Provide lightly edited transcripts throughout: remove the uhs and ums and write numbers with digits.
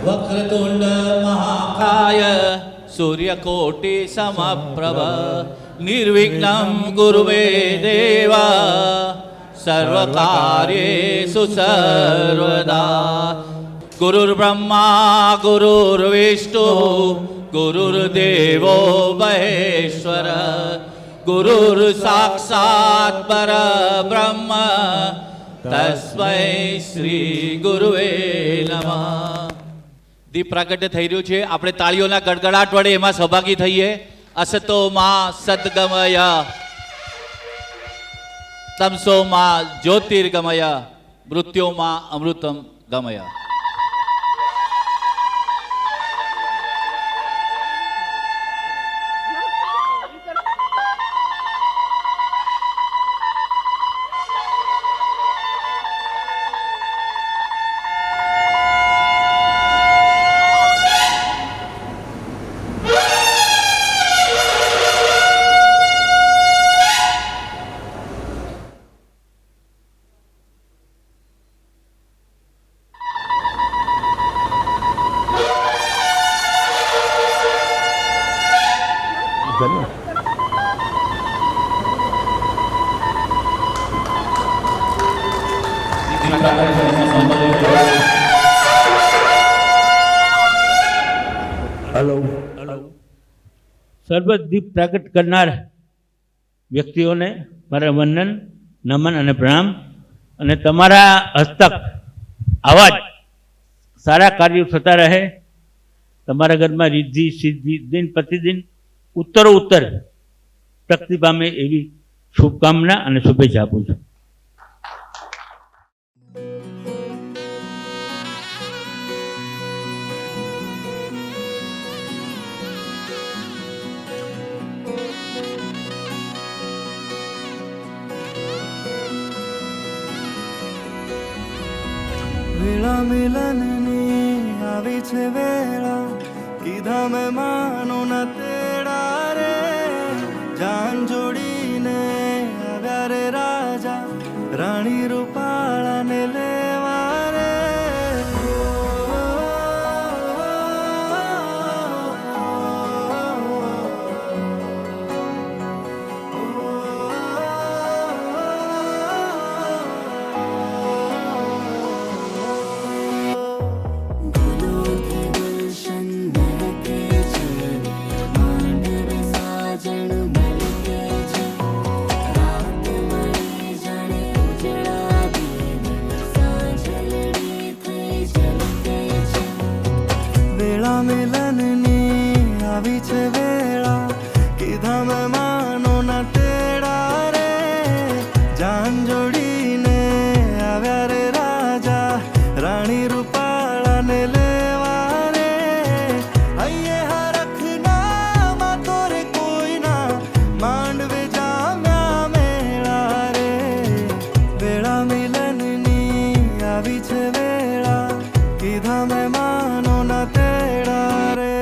વક્રતુંડ મહાકાય સૂર્યકોટિ સમપ્રભ નિર્વિઘ્નં ગુરુમે દેવા સર્વકાર્યેષુ સર્વદા. ગુરુર્બ્રહ્મા ગુરુર્વિષ્ણુ ગુરુર્દેવો મહેશ્વર ગુરુર સાક્ષાત પરબ્રહ્મ તસ્મૈ શ્રી ગુરુવે નમઃ. દીપ પ્રાગટ્ય થઈ રહ્યું છે. આપણે તાળીઓના ગડગડાટ વડે એમાં સહભાગી થઈએ. અસતો માં સદ્ગમય તમસો માં જ્યોતિર્ગમય મૃત્યો માં અમૃતમ ગમય. સર્વત દીપ પ્રાગટ કરનાર વ્યક્તિઓને મારા વંદન, નમન અને પ્રણામ. અને તમારા હસ્તક આવા જ સારા કાર્યો થતા રહે. તમારા ઘરમાં રિદ્ધિ સિદ્ધિ દિન પ્રતિદિન ઉત્તરો ઉત્તર પ્રગતિ પામે એવી શુભકામના અને શુભેચ્છા આપું છું. વેળા મિલનની આવી છે વેળા, કીધા મેં માનો ના તેડા રે. જાન જોડીને આવ્યા રે રાજા, રાણી રૂપાળાને લેવા રે. વેળા મિલનની આવી છે વેળા, કીધા મેં માનો ના તેડા રે. જાન જોડીને આવ્યા રે રાજા, રાણી રૂપાળાને લેવા રે. હૈયે હરખના માં તોરે કોઈના, માંડવે જામ્યા મેળા રે. વેળા મિલનની આવી છે વેળા, કીધા મેં માનો ના તેડા રે.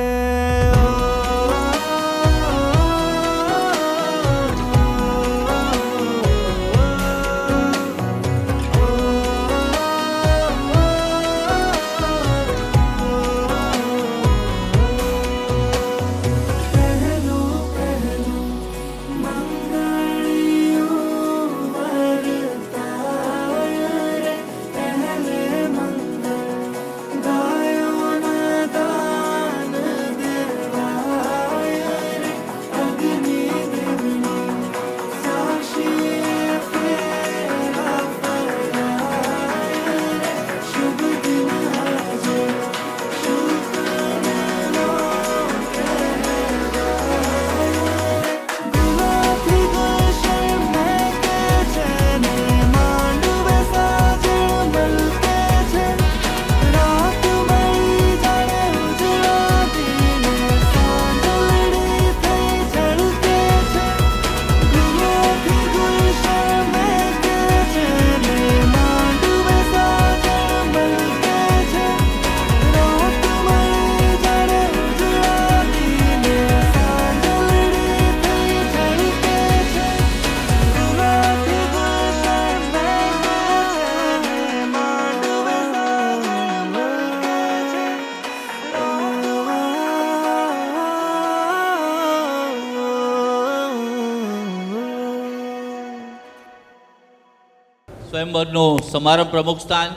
સ્વયંવરનું સમારંભ પ્રમુખ સ્થાન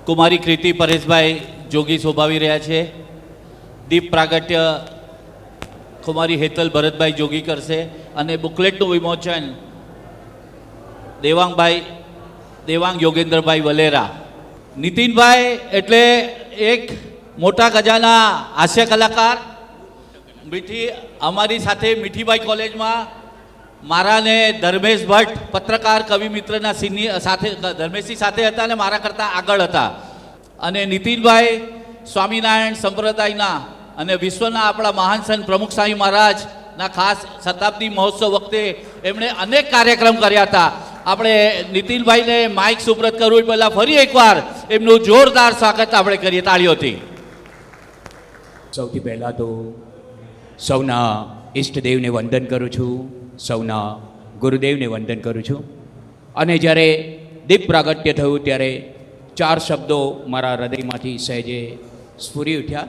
કુમારી કૃતિ પરેશભાઈ જોગી શોભાવી રહ્યા છે. દીપ પ્રાગટ્ય કુમારી હેતલ ભરતભાઈ જોગી કરશે અને બુકલેટનું વિમોચન દેવાંગ યોગેન્દ્રભાઈ વલેરા. નીતિનભાઈ એટલે એક મોટા ગજાના હાસ્ય કલાકાર. અમારી સાથે મીઠીબાઈ કોલેજમાં મારા ને ધર્મેશ ભટ્ટ પત્રકાર કવિ મિત્રના સિનિયર સાથે ધર્મેશજી સાથે હતા અને મારા કરતાં આગળ હતા. અને નીતિનભાઈ સ્વામિનારાયણ સંપ્રદાયના અને વિશ્વના આપણા મહાન સંત પ્રમુખ સ્વામી મહારાજના ખાસ શતાબ્દી મહોત્સવ વખતે એમણે અનેક કાર્યક્રમ કર્યા હતા. આપણે નીતિનભાઈને માઇક સુપ્રત કરવું પહેલાં ફરી એકવાર એમનું જોરદાર સ્વાગત આપણે કરીએ તાળીઓથી. સૌથી પહેલાં તો સૌના ઈષ્ટદેવને વંદન કરું છું, સૌના ગુરુદેવને વંદન કરું છું. અને જ્યારે દીપ પ્રાગટ્ય થયું ત્યારે 4 શબ્દો મારા હૃદયમાંથી સહેજે સ્ફુરી ઉઠ્યા.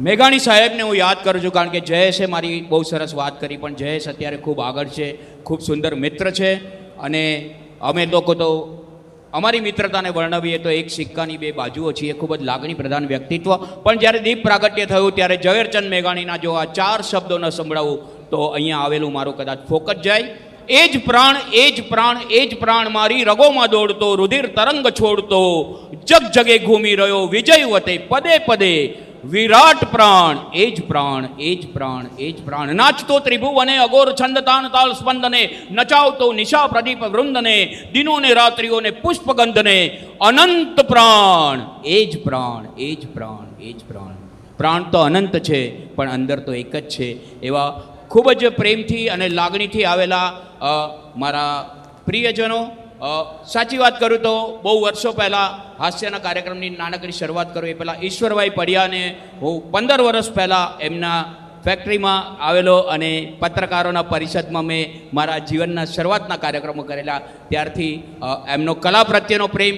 મેઘાણી સાહેબને હું યાદ કરું છું, કારણ કે જયેશે મારી બહુ સરસ વાત કરી, પણ જયેશ અત્યારે ખૂબ આગળ છે, ખૂબ સુંદર મિત્ર છે. અને અમે લોકો તો અમારી મિત્રતાને વર્ણવીએ તો એક સિક્કાની 2 બાજુઓ છીએ. ખૂબ જ લાગણી પ્રધાન વ્યક્તિત્વ. પણ જ્યારે દીપ પ્રાગટ્ય થયું ત્યારે ઝવેરચંદ મેઘાણીના જો આ 4 શબ્દો ન સંભળાવું તો અહીંયા આવેલું મારું કદાચ ફોકસ જાય. એ જ પ્રાણ, એ જ પ્રાણ, એ જ પ્રાણ મારી રગોમાં દોડતો, રુધિર તરંગ છોડતો, જગ જગે ઘૂમી રહ્યો વિજય વતે પદે પદે, વિરાટ પ્રાણ, એ જ પ્રાણ, એ જ પ્રાણ, એ જ પ્રાણ, નાચતો ત્રિભુવને અગોર છંદ તાન તાલ સ્પંદને, નચાવતો નિશા પ્રદીપ વૃંદને, દિનોને રાત્રિઓને પુષ્પગંધને, અનંત પ્રાણ, એ જ પ્રાણ, એ જ પ્રાણ, એ જ પ્રાણ. પ્રાણ તો અનંત છે પણ અંદર તો એક જ છે. એવા ખૂબ જ પ્રેમથી અને લાગણીથી આવેલા મારા પ્રિયજનો. સાચી વાત કરું તો બહુ વર્ષો પહેલાં હાસ્યના કાર્યક્રમની નાનકડી શરૂઆત કરું એ પહેલાં ઈશ્વરભાઈ પડિયાને હું 15 વર્ષ પહેલાં એમના ફેક્ટરીમાં આવેલો અને પત્રકારોના પરિષદમાં મેં મારા જીવનના શરૂઆતના કાર્યક્રમો કરેલા. ત્યારથી એમનો કલા પ્રત્યેનો પ્રેમ.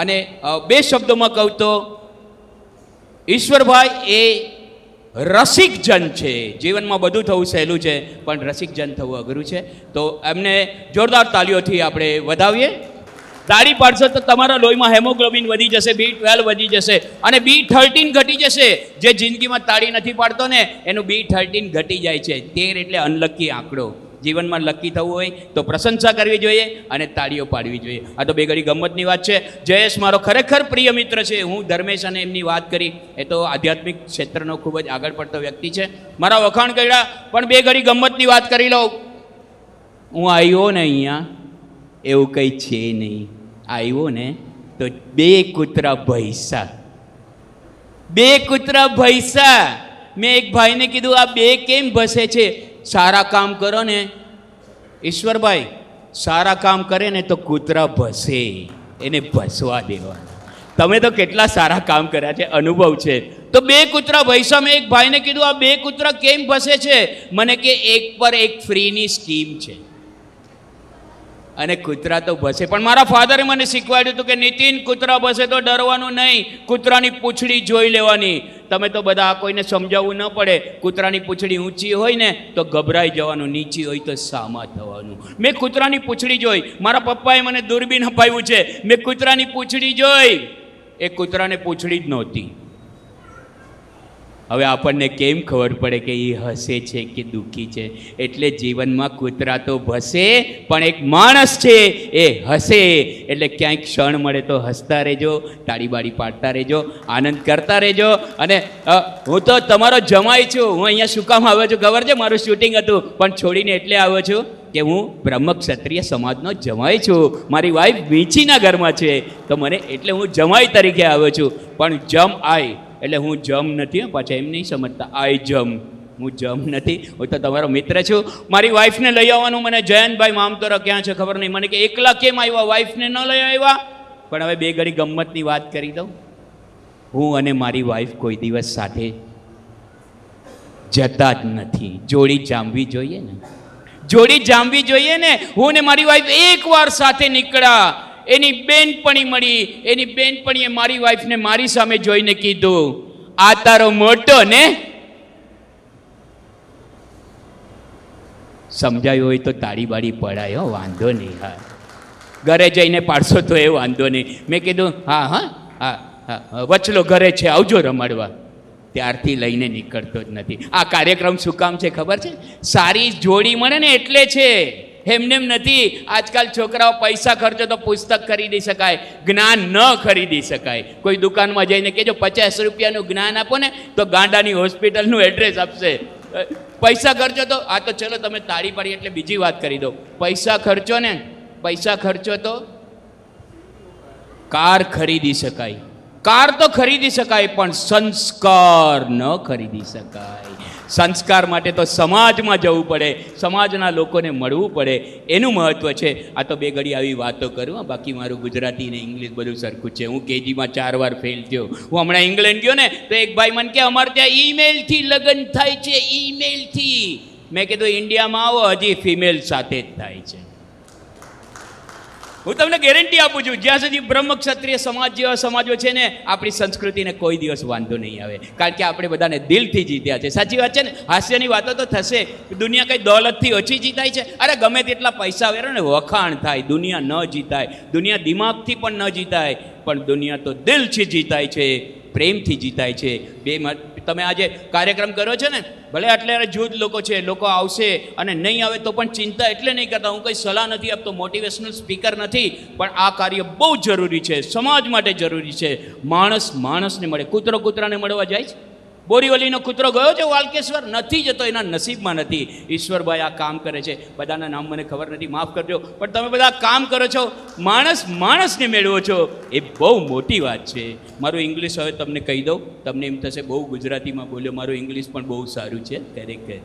અને 2 શબ્દોમાં કહું તો ઈશ્વરભાઈ એ રસિક જન છે. જીવનમાં બધું થવું સહેલું છે પણ રસિક જન થવું અઘરું છે. તો એમને જોરદાર તાળીઓથી આપણે વધાવીએ. તાળી પાડશો તો તમારા લોહીમાં હેમોગ્લોબિન વધી જશે, B12 વધી જશે અને B13 ઘટી જશે. જે જિંદગીમાં તાળી નથી પાડતો ને એનું B13 ઘટી જાય છે. 13 એટલે અનલકી આંકડો. જીવનમાં લકી થવું હોય તો પ્રશંસા કરવી જોઈએ અને તાળીઓ પાડવી જોઈએ. આ તો 2 ઘડી ગમ્મતની વાત છે. જયેશ મારો ખરેખર પ્રિય મિત્ર છે. હું ધર્મેશ અને એમની વાત કરી, એ તો આધ્યાત્મિક ક્ષેત્રનો ખૂબ જ આગળ પડતો વ્યક્તિ છે. મારા વખાણ કર્યા પણ 2 ઘડી ગમ્મતની વાત કરી લઉં. હું આવ્યો ને અહીંયા એવું કંઈ છે નહીં. આવ્યો ને તો 2 કૂતરા ભૈસા, 2 કૂતરા ભૈસા. મેં એક ભાઈને કીધું આ 2 કેમ ભસે છે? સારા કામ કરો ને ઈશ્વરભાઈ, સારા કામ કરે ને તો કૂતરા ભસે, એને ભસવા દેવા. તમે તો કેટલા સારા કામ કર્યા છે, અનુભવ છે. તો 2 કૂતરા ભૈસા. મેં એક ભાઈને કીધું આ 2 કૂતરા કેમ ભસે છે? મને કે 1 પર 1 ફ્રીની સ્કીમ છે અને કૂતરા તો ભસે. પણ મારા ફાધરે મને શીખવાડ્યું હતું કે નીતિન, કૂતરા ભસે તો ડરવાનું નહીં, કૂતરાની પૂંછડી જોઈ લેવાની. તમે તો બધા કોઈને સમજાવવું ન પડે. કૂતરાની પૂંછડી ઊંચી હોય ને તો ગભરાઈ જવાનું, નીચી હોય તો સામા થવાનું. મેં કૂતરાની પૂંછડી જોઈ. મારા પપ્પાએ મને દૂરબીન અપાવ્યું છે. મેં કૂતરાની પૂંછડી જોઈ. એ કૂતરાને પૂંછડી જ નહોતી. હવે આપણને કેમ ખબર પડે કે એ હસે છે કે દુઃખી છે? એટલે જીવનમાં કૂતરા તો ભસે પણ એક માણસ છે એ હસે. એટલે ક્યાંય ક્ષણ મળે તો હસતા રહેજો, તાળી બાળી પાડતા રહેજો, આનંદ કરતા રહેજો. અને હું તો તમારો જમાઈ છું. હું અહીંયા શું કામ આવ્યો છું ખબર છે? મારું શૂટિંગ હતું પણ છોડીને એટલે આવ્યો છું કે હું બ્રહ્મ ક્ષત્રિય સમાજનો જમાઈ છું. મારી વાઈફ વીંચીના ઘરમાં છે તો મને એટલે હું જમાઈ તરીકે આવ્યો છું. પણ જમ આય એટલે હું જમ નથી. પાછા એમ નહીં સમજતા, આઈ જમ. હું જમ નથી, હું તો તમારો મિત્ર છું. મારી વાઈફને લઈ આવવાનું મને જયંતભાઈ મામતોરા ક્યાં છે ખબર નહીં. મને કે એકલા કેમ આવ્યા, વાઈફને ન લઈ આવ્યા? પણ હવે 2 ઘડી ગમ્મતની વાત કરી દઉં. હું અને મારી વાઈફ કોઈ દિવસ સાથે જતા જ નથી. જોડી જામવી જોઈએ ને, જોડી જામવી જોઈએ ને. હું ને મારી વાઈફ એકવાર સાથે નીકળ્યા, એની બેનપણી મળી. એની બેનપણીએ મારી વાઈફને મારી સામે જોઈને કીધું, આ તારો મોટો ને? સમજાયું હોય તો તાળી બાળી પડાય, હો, વાંધો નહીં. હા, ઘરે જઈને પાડશો તો એ વાંધો નહીં. મેં કીધું હા હા હા હા, વચલો ઘરે છે, આવજો રમાડવા. ત્યારથી લઈને નીકળતો જ નથી. આ કાર્યક્રમ શું કામ છે ખબર છે? સારી જોડી મળે ને એટલે છે, એમને એમ નથી. આજકાલ છોકરાઓ પૈસા ખર્ચો તો પુસ્તક ખરીદી શકાય, જ્ઞાન ન ખરીદી શકાય. કોઈ દુકાનમાં જઈને કહેજો 50 રૂપિયાનું જ્ઞાન આપો ને તો ગાંડાની હોસ્પિટલનું એડ્રેસ આપશે. પૈસા ખર્ચો તો આ તો ચલો તમે તાળી પાડી એટલે બીજી વાત કરી દો. પૈસા ખર્ચો ને, પૈસા ખર્ચો તો કાર ખરીદી શકાય, કાર તો ખરીદી શકાય, પણ સંસ્કાર ન ખરીદી શકાય. સંસ્કાર માટે તો સમાજમાં જવું પડે, સમાજના લોકોને મળવું પડે, એનું મહત્ત્વ છે. આ તો બે ઘડી આવી વાતો કરું, બાકી મારું ગુજરાતી ને ઇંગ્લિશ બધું સરખું છે. હું કેજીમાં 4 વાર ફેલ થયો. હું હમણાં ઇંગ્લેન્ડ ગયો ને તો એક ભાઈ મને કે અમારે ત્યાં ઈમેલથી લગ્ન થાય છે, ઈમેલથી. મેં કીધું ઇન્ડિયામાં આવો હજી ફિમેલ સાથે જ થાય છે. હું તમને ગેરંટી આપું છું, જ્યાં સુધી બ્રહ્મ ક્ષત્રિય સમાજ જેવા સમાજો છે ને, આપણી સંસ્કૃતિને કોઈ દિવસ વાંધો નહીં આવે, કારણ કે આપણે બધાને દિલથી જીત્યા છે. સાચી વાત છે ને? હાસ્યની વાતો તો થશે. દુનિયા કંઈ દોલતથી ઓછી જીતાય છે? અરે ગમે તેટલા પૈસા વેરો ને વખાણ થાય, દુનિયા ન જીતાય. દુનિયા દિમાગથી પણ ન જીતાય, પણ દુનિયા તો દિલથી જીતાય છે, પ્રેમથી જીતાય છે. તમે આજે કાર્યક્રમ કર્યો છે ને, ભલે આટલે જૂથ લોકો છે, લોકો આવશે અને નહીં આવે તો પણ ચિંતા એટલે નહીં કરતા. હું કંઈ સલાહ નથી આપતો, મોટિવેશનલ સ્પીકર નથી, પણ આ કાર્ય બહુ જરૂરી છે, સમાજ માટે જરૂરી છે. માણસ માણસને મળે. કૂતરો કૂતરાને મળવા જાય છે? બોરીવલીનો કૂતરો ગયો છે વાલકેશ્વર? નથી જતો, એના નસીબમાં નથી. ઈશ્વરભાઈ આ કામ કરે છે, બધાના નામ મને ખબર નથી, માફ કરજો, પણ તમે બધા કામ કરો છો, માણસ માણસને મેળવો છો, એ બહુ મોટી વાત છે. મારું ઇંગ્લિશ હવે તમને કહી દઉં, તમને એમ થશે બહુ ગુજરાતીમાં બોલ્યો, મારું ઇંગ્લિશ પણ બહુ સારું છે ખરેખર.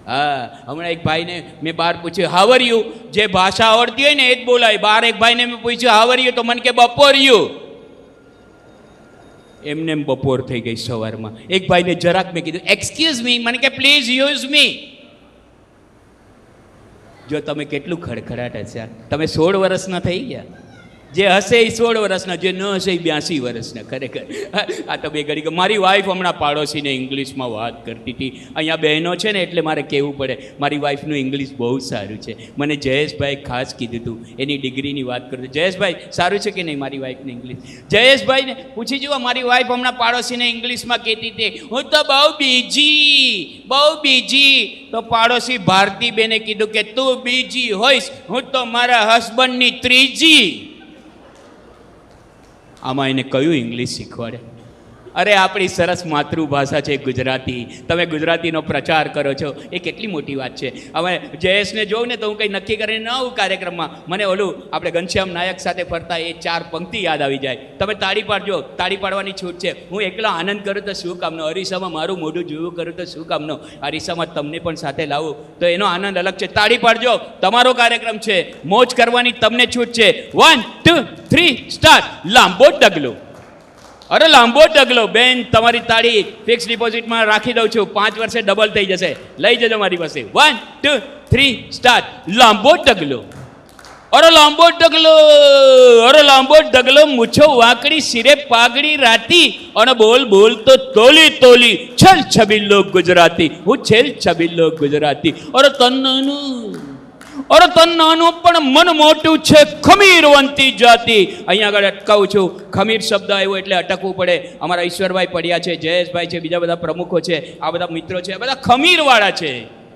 હા, હમણાં એક ભાઈને મેં બહાર પૂછ્યું હાવ આર યુ, જે ભાષા આવડતી હોય ને એ જ બોલાય. બહાર એક ભાઈને મેં પૂછ્યું હાવ આર યુ, તો મને કે બપોર યુ. એમને એમ બપોર થઈ ગઈ સવારમાં. એક ભાઈને જરાક મેં કીધું એક્સક્યુઝ મી, મને કે પ્લીઝ યુઝ મી. જો તમે કેટલું ખડખડાટ હશે. તમે 16 વર્ષના થઈ ગયા. જે હશે એ 16 વર્ષના, જે ન હશે એ 82 વર્ષના. ખરેખર આ તો બે ઘડી. મારી વાઈફ હમણાં પાડોશીને ઇંગ્લિશમાં વાત કરતી હતી. અહીંયા બહેનો છે ને એટલે મારે કહેવું પડે, મારી વાઈફનું ઇંગ્લિશ બહુ સારું છે. મને જયેશભાઈ ખાસ કીધું હતું, એની ડિગ્રીની વાત કરતો. જયેશભાઈ સારું છે કે નહીં મારી વાઈફનું ઇંગ્લિશ? જયેશભાઈને પૂછી જુઓ, મારી વાઈફ હમણાં પાડોશીને ઇંગ્લિશમાં કહેતી હતી હું તો બહુ બીજી. તો પાડોશી ભારતીબેને કીધું કે તું બીજી હોઈશ, હું તો મારા હસબન્ડની ત્રીજી. આમાં એને કયું ઇંગ્લિશ શીખવાડે? અરે આપણી સરસ માતૃભાષા છે ગુજરાતી. તમે ગુજરાતીનો પ્રચાર કરો છો, એ કેટલી મોટી વાત છે. હવે જયેશને જોઉં ને તો હું કંઈ નક્કી કરીને ન આવું કાર્યક્રમમાં, મને ઓલું આપણે ઘનશ્યામ નાયક સાથે ફરતા એ 4 પંક્તિ યાદ આવી જાય. તમે તાળી પાડજો, તાળી પાડવાની છૂટ છે. હું એકલો આનંદ કરું તો શું કામનો? અરીસામાં મારું મોઢું જોવું કરું તો શું કામનો? અરીસામાં તમને પણ સાથે લાવું તો એનો આનંદ અલગ છે. તાળી પાડજો, તમારો કાર્યક્રમ છે, મોજ કરવાની તમને છૂટ છે. 1 2 3 સ્ટાર્ટ. લાંબો ડગલો. અરે લાંબો ડગલો. બેન તમારી તાળી ફિક્સ ડિપોઝિટમાં રાખી દઉં છું, 5 વર્ષે ડબલ થઈ જશે, લઈ જજો મારી પાસે. 1 2 3 સ્ટાર્ટ. લાંબો ડગલો. અરે લાંબો ડગલો, અરે લાંબો ડગલો, મૂછો વાંકડી, સિરે પાઘડી રાતી, અને બોલ બોલ તો તોલી છલ છબીલો ગુજરાતી. હું છેલ છબીલો ગુજરાતી. અરે તન નાનું પણ મન મોટું છે, ખમીરવંતી જાતિ. અહીંયા આગળ અટકાવું છું. ખમીર શબ્દ આવ્યો એટલે અટકવું પડે. અમારા ઈશ્વરભાઈ પડ્યા છે, જયેશભાઈ છે, બીજા બધા પ્રમુખો છે, આ બધા મિત્રો છે, બધા ખમીરવાળા છે.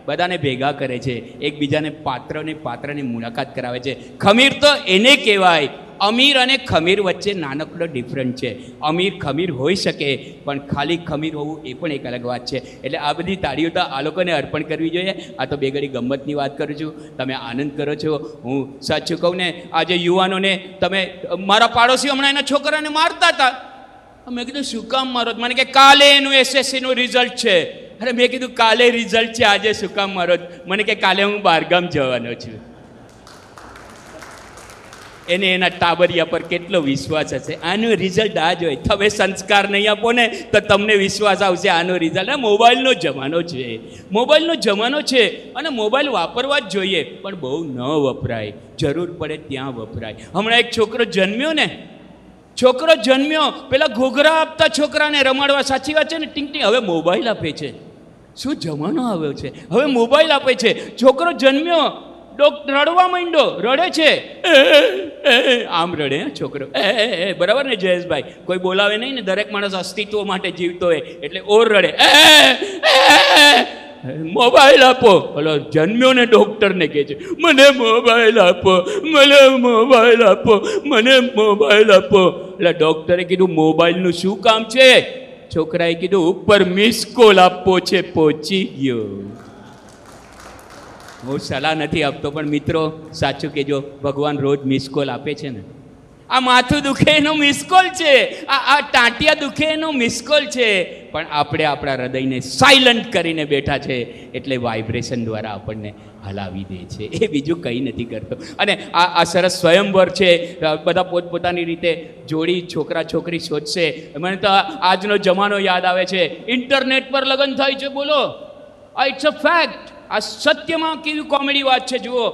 બધાને ભેગા કરે છે, એકબીજાને પાત્રની મુલાકાત કરાવે છે. ખમીર તો એને કહેવાય. અમીર અને ખમીર વચ્ચે નાનકડો ડિફરન્ટ છે. અમીર ખમીર હોઈ શકે, પણ ખાલી ખમીર હોવું એ પણ એક અલગ વાત છે. એટલે આ બધી તાળીઓ તો આ લોકોને અર્પણ કરવી જોઈએ. આ તો બે ઘડી ગમ્મતની વાત કરું છું, તમે આનંદ કરો છો. હું સાચું કહું ને, આજે યુવાનોને તમે, મારા પાડોશી હમણાં એના છોકરાને મારતા હતા. મેં કીધું શું કામ મારો? મને કે કાલે એનું SSCનું રિઝલ્ટ છે. અરે મેં કીધું કાલે રિઝલ્ટ છે, આજે શું કામ મારો? મને કે કાલે હું બહારગામ જવાનો છું. એને એના ટાબરિયા પર કેટલો વિશ્વાસ હશે. આનું રિઝલ્ટ આ જ હોય. તમે સંસ્કાર નહીં આપો ને તો તમને વિશ્વાસ આવશે આનો રિઝલ્ટ. મોબાઈલનો જમાનો છે, મોબાઈલનો જમાનો છે, અને મોબાઈલ વાપરવા જ જોઈએ, પણ બહુ ન વપરાય. જરૂર પડે ત્યાં વપરાય. હમણાં એક છોકરો જન્મ્યો, પેલા ઘોઘરા આપતા છોકરાને રમાડવા. સાચી વાત છે ને? ટીંગ ટીંગ. હવે મોબાઈલ આપે છે. શું જમાનો આવ્યો છે! હવે મોબાઈલ આપે છે, છોકરો જન્મ્યો રડવા માંડ્યો, રડે છે, આમ રડે છોકરો, બરાબર ને જયેશભાઈ? કોઈ બોલાવે નહીં ને, દરેક માણસ અસ્તિત્વ માટે જીવતો હોય એટલે ઓર રડે, મોબાઈલ આપો. ઓલો જન્મ્યો ને ડૉક્ટરને કહે છે, મને મોબાઈલ આપો, મને મોબાઈલ આપો, મને મોબાઈલ આપો. એટલે ડૉક્ટરે કીધું મોબાઈલનું શું કામ છે? છોકરાએ કીધું ઉપર મિસ કોલ આપવો છે, પહોંચી ગયો. હું સલાહ નથી આપતો, પણ મિત્રો સાચું કહેજો, ભગવાન રોજ મિસ કોલ આપે છે ને. આ માથું દુખે એનો મિસકોલ છે, આ ટાંટિયા દુખે એનો મિસકોલ છે, પણ આપણે આપણા હૃદયને સાયલન્ટ કરીને બેઠા છે એટલે વાઇબ્રેશન દ્વારા આપણને હલાવી દે છે, એ બીજું કંઈ નથી કરતો. અને આ સરસ સ્વયંવર છે, બધા પોતપોતાની રીતે જોડી છોકરા છોકરી શોધશે. મને તો આજનો જમાનો યાદ આવે છે, ઇન્ટરનેટ પર લગ્ન થાય છે. બોલો, આ ઇટ્સ અ ફેક્ટ. આ સત્યમાં કેવી કોમેડી વાત છે. જુઓ,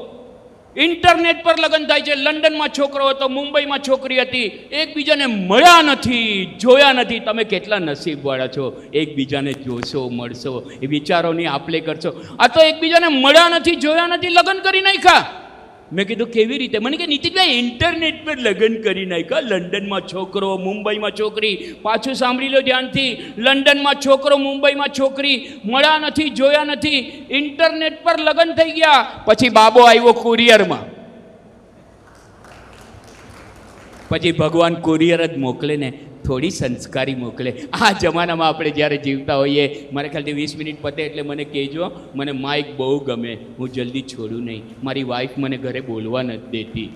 ઇન્ટરનેટ પર લગ્ન થાય છે. લંડનમાં છોકરો હતો, મુંબઈમાં છોકરી હતી, એકબીજાને મળ્યા નથી, જોયા નથી. તમે કેટલા નસીબવાળા છો, એકબીજાને જોશો, મળશો, એ વિચારોની આપલે કરશો. આ તો એકબીજાને મળ્યા નથી, જોયા નથી, લગ્ન કરી નાખ્યા. મેં કીધું કેવી રીતે? મને કે નીતિનભાઈ ઇન્ટરનેટ પર લગ્ન કરી નાખ્યા. લંડનમાં છોકરો, મુંબઈમાં છોકરી. પાછું સાંભળી લો ધ્યાનથી, લંડનમાં છોકરો, મુંબઈમાં છોકરી, મળ્યા નથી, જોયા નથી, ઇન્ટરનેટ પર લગ્ન થઈ ગયા. પછી બાબો આવ્યો કુરિયરમાં. પછી ભગવાન કુરિયર જ મોકલે ને, થોડી સંસ્કારી મોકલે. આ જમાનામાં આપણે જ્યારે જીવતા હોઈએ, મારા ખ્યાલથી 20 મિનિટ પતે એટલે મને કહેજો, મને માઇક બહુ ગમે, હું જલ્દી છોડું નહીં. મારી વાઈફ મને ઘરે બોલવા નથી દેતી,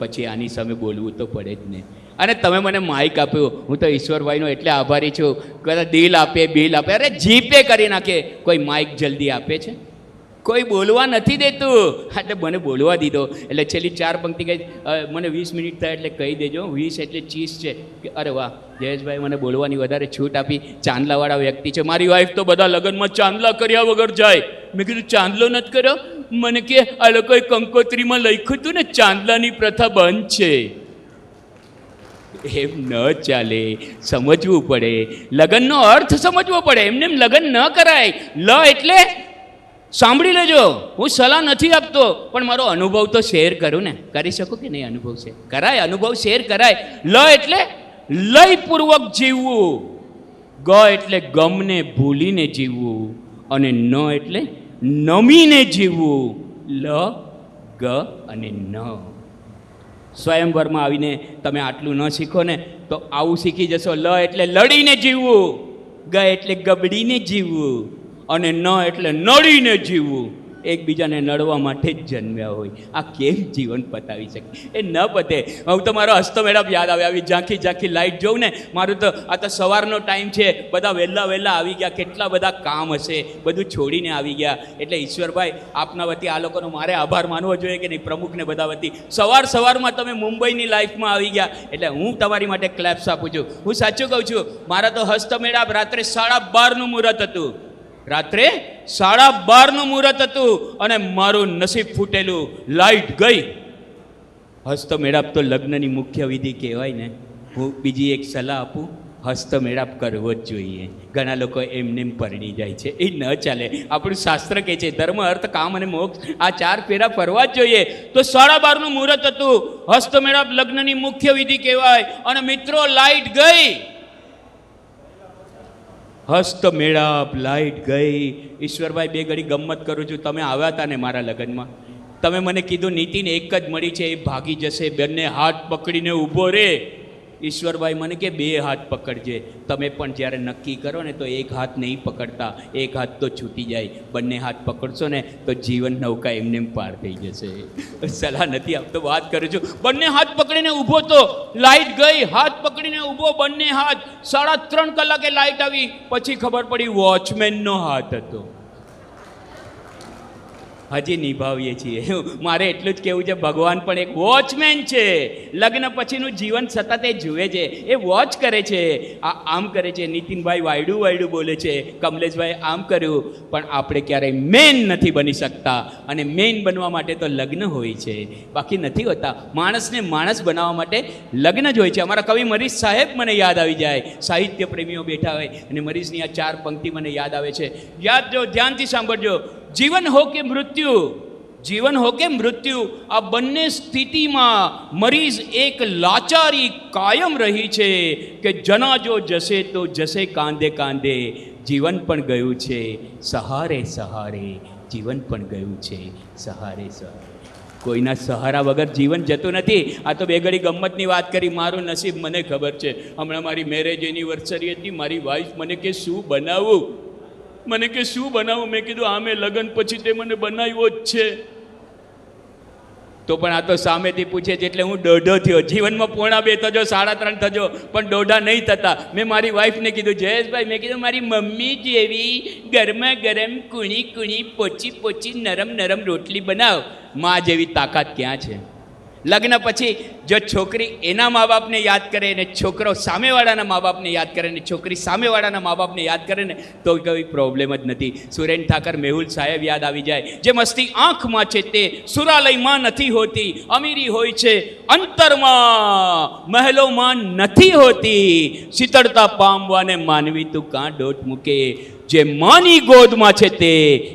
પછી આની સામે બોલવું તો પડે જ ને. અને તમે મને માઇક આપ્યો, હું તો ઈશ્વરભાઈનો એટલે આભારી છું. કદાચ દિલ આપે, બિલ આપે, અરે જીપે કરી નાખે. કોઈ માઇક જલ્દી આપે છે? કોઈ બોલવા નથી દેતું. એટલે મને બોલવા દીધો. એટલે છેલ્લી 4 પંક્તિ કહી, મને 20 મિનિટ થાય એટલે કહી દેજો. 20 એટલે 30 છે. કે અરે વાહ, જયેશભાઈ મને બોલવાની વધારે છૂટ આપી. ચાંદલાવાળા વ્યક્તિ છે. મારી વાઈફ તો બધા લગ્નમાં ચાંદલા કર્યા વગર જાય. મેં કીધું ચાંદલો નથી કર્યો? મને કે આ લોકોએ કંકોત્રીમાં લખ્યું હતું ને, ચાંદલાની પ્રથા બંધ છે. એમ ન ચાલે, સમજવું પડે. લગ્નનો અર્થ સમજવો પડે. એમને એમ લગ્ન ન કરાય. એટલે સાંભળી લેજો, હું સલાહ નથી આપતો, પણ મારો અનુભવ તો શેર કરું ને. કરી શકું કે નહીં? અનુભવ શેર કરાય, અનુભવ શેર કરાય. એટલે લયપૂર્વક જીવવું. એટલે ગમને ભૂલીને જીવવું. અને ન એટલે નમીને જીવવું. ગ અને ન. સ્વયંવરમાં આવીને તમે આટલું ન શીખો ને તો આવું શીખી જશો. એટલે લડીને જીવવું. એટલે ગબડીને જીવવું. અને ન એટલે નડીને જીવવું. એકબીજાને નડવા માટે જ જન્મ્યા હોય. આ કેમ જીવન પતાવી શકે? એ ન પતે. હું તો મારો હસ્તમેળાપ યાદ આવે. આવી ઝાંખી ઝાંખી લાઈટ જોઉં ને. મારું તો આ તો સવારનો ટાઈમ છે, બધા વહેલા આવી ગયા. કેટલા બધા કામ હશે, બધું છોડીને આવી ગયા. એટલે ઈશ્વરભાઈ, આપના વતી આ લોકોનો મારે આભાર માનવો જોઈએ કે નહીં? પ્રમુખને બધા વતી સવારમાં તમે મુંબઈની લાઈફમાં આવી ગયા, એટલે હું તમારી માટે ક્લેપ્સ આપું છું. હું સાચું કહું છું, મારા તો હસ્તમેળાપ રાત્રે 12:30 મુહૂર્ત હતું. રાત્રે 12:30 મુહૂર્ત હતું અને મારું નસીબ ફૂટેલું. લાઈટ ગઈ. હસ્તમેળાપ તો લગ્નની મુખ્ય વિધિ કહેવાય ને. હું બીજી એક સલાહ આપું, હસ્તમેળાપ કરવો જ જોઈએ. ઘણા લોકો એમને પરણી જાય છે, એ ન ચાલે. આપણું શાસ્ત્ર કહે છે ધર્મ, અર્થ, કામ અને મોક્ષ, આ 4 ફેરા ફરવા જ જોઈએ. તો 12:30 મુહૂર્ત હતું. હસ્તમેળાપ લગ્નની મુખ્ય વિધિ કહેવાય. અને મિત્રો, લાઈટ ગઈ. હસ્તમેળાપ, લાઈટ ગઈ. ઈશ્વરભાઈ, 2 ઘડી ગમ્મત કરું છું. તમે આવ્યા હતા ને મારા લગ્નમાં, તમે મને કીધું નીતિન એક જ મળી છે, એ ભાગી જશે, બંને હાથ પકડીને ઊભો રે. ઈશ્વરભાઈ મને કે 2 હાથ પકડજે. તમે પણ જ્યારે નક્કી કરો ને તો 1 હાથ નહીં પકડતા, 1 હાથ તો છૂટી જાય. બંને હાથ પકડશો ને તો જીવન નૌકા એમને પાર થઈ જશે. સલાહ નથી આપતો, વાત કરું છું. બંને હાથ પકડીને ઊભો તો લાઈટ ગઈ. હાથ પકડીને ઊભો, બંને હાથ. 3.5 કલાકે લાઈટ આવી. પછી ખબર પડી વોચમેનનો હાથ હતો. હજી નિભાવીએ છીએ. મારે એટલું જ કહેવું છે, ભગવાન પણ એક વોચમેન છે. લગ્ન પછીનું જીવન સતત એ જુએ છે, એ વોચ કરે છે. આમ કરે છે, નીતિનભાઈ વાયડું બોલે છે, કમલેશભાઈ આમ કર્યું. પણ આપણે ક્યારેય મેન નથી બની શકતા, અને મેન બનવા માટે તો લગ્ન હોય છે, બાકી નથી હોતા. માણસને માણસ બનાવવા માટે લગ્ન જ હોય છે. અમારા કવિ મરીઝ સાહેબ મને યાદ આવી જાય. સાહિત્ય પ્રેમીઓ બેઠા હોય અને મરીઝની આ 4 પંક્તિ મને યાદ આવે છે. યાદ જો, ધ્યાનથી સાંભળજો. જીવન હો કે મૃત્યુ, જીવન હો કે મૃત્યુ, આ બંને સ્થિતિમાં મરીઝ એક લાચારી કાયમ રહી છે કે જનાજો જશે તો જશે કાંધે કાંધે. જીવન પણ ગયું છે સહારે સહારે, જીવન પણ ગયું છે સહારે સહારે. કોઈના સહારા વગર જીવન જતું નથી. આ તો બે ઘડી ગમ્મતની વાત કરી. મારું નસીબ મને ખબર છે. હમણાં મારી મેરેજ એનિવર્સરી હતી. મારી વાઈફ મને કે શું બનાવું, મને કે શું બનાવું. મેં કીધું આમે લગ્ન પછી તે મને બનાવ્યો જ છે. તો પણ આ તો સામેથી પૂછે છે એટલે હું દોઢો થયો. જીવનમાં 2.5 થજો, 3.5 થજો, પણ દોઢા નહીં થતા. મેં મારી વાઈફને કીધું, જયેશભાઈ, મેં કીધું મારી મમ્મી જેવી ગરમા ગરમ કુણી પોચી નરમ રોટલી બનાવ. માં જેવી તાકાત ક્યાં છે? લગ્ન પછી જો છોકરી એના મા બાપને યાદ કરે ને છોકરો સામેવાળાના મા બાપને યાદ કરે ને છોકરી સામેવાળાના મા બાપને યાદ કરે ને તો કોઈ પ્રોબ્લેમ જ નથી. સુરેન ઠાકર, મેહુલ સાહેબ યાદ આવી જાય. જે મસ્તી આંખમાં છે તે સુરાલયમાં નથી હોતી. અમીરી હોય છે અંતરમાં, મહેલોમાં નથી હોતી. શીતળતા પામવાને માનવી તું કાં ડોટ મૂકે. જે માની ગોદમાં છે તે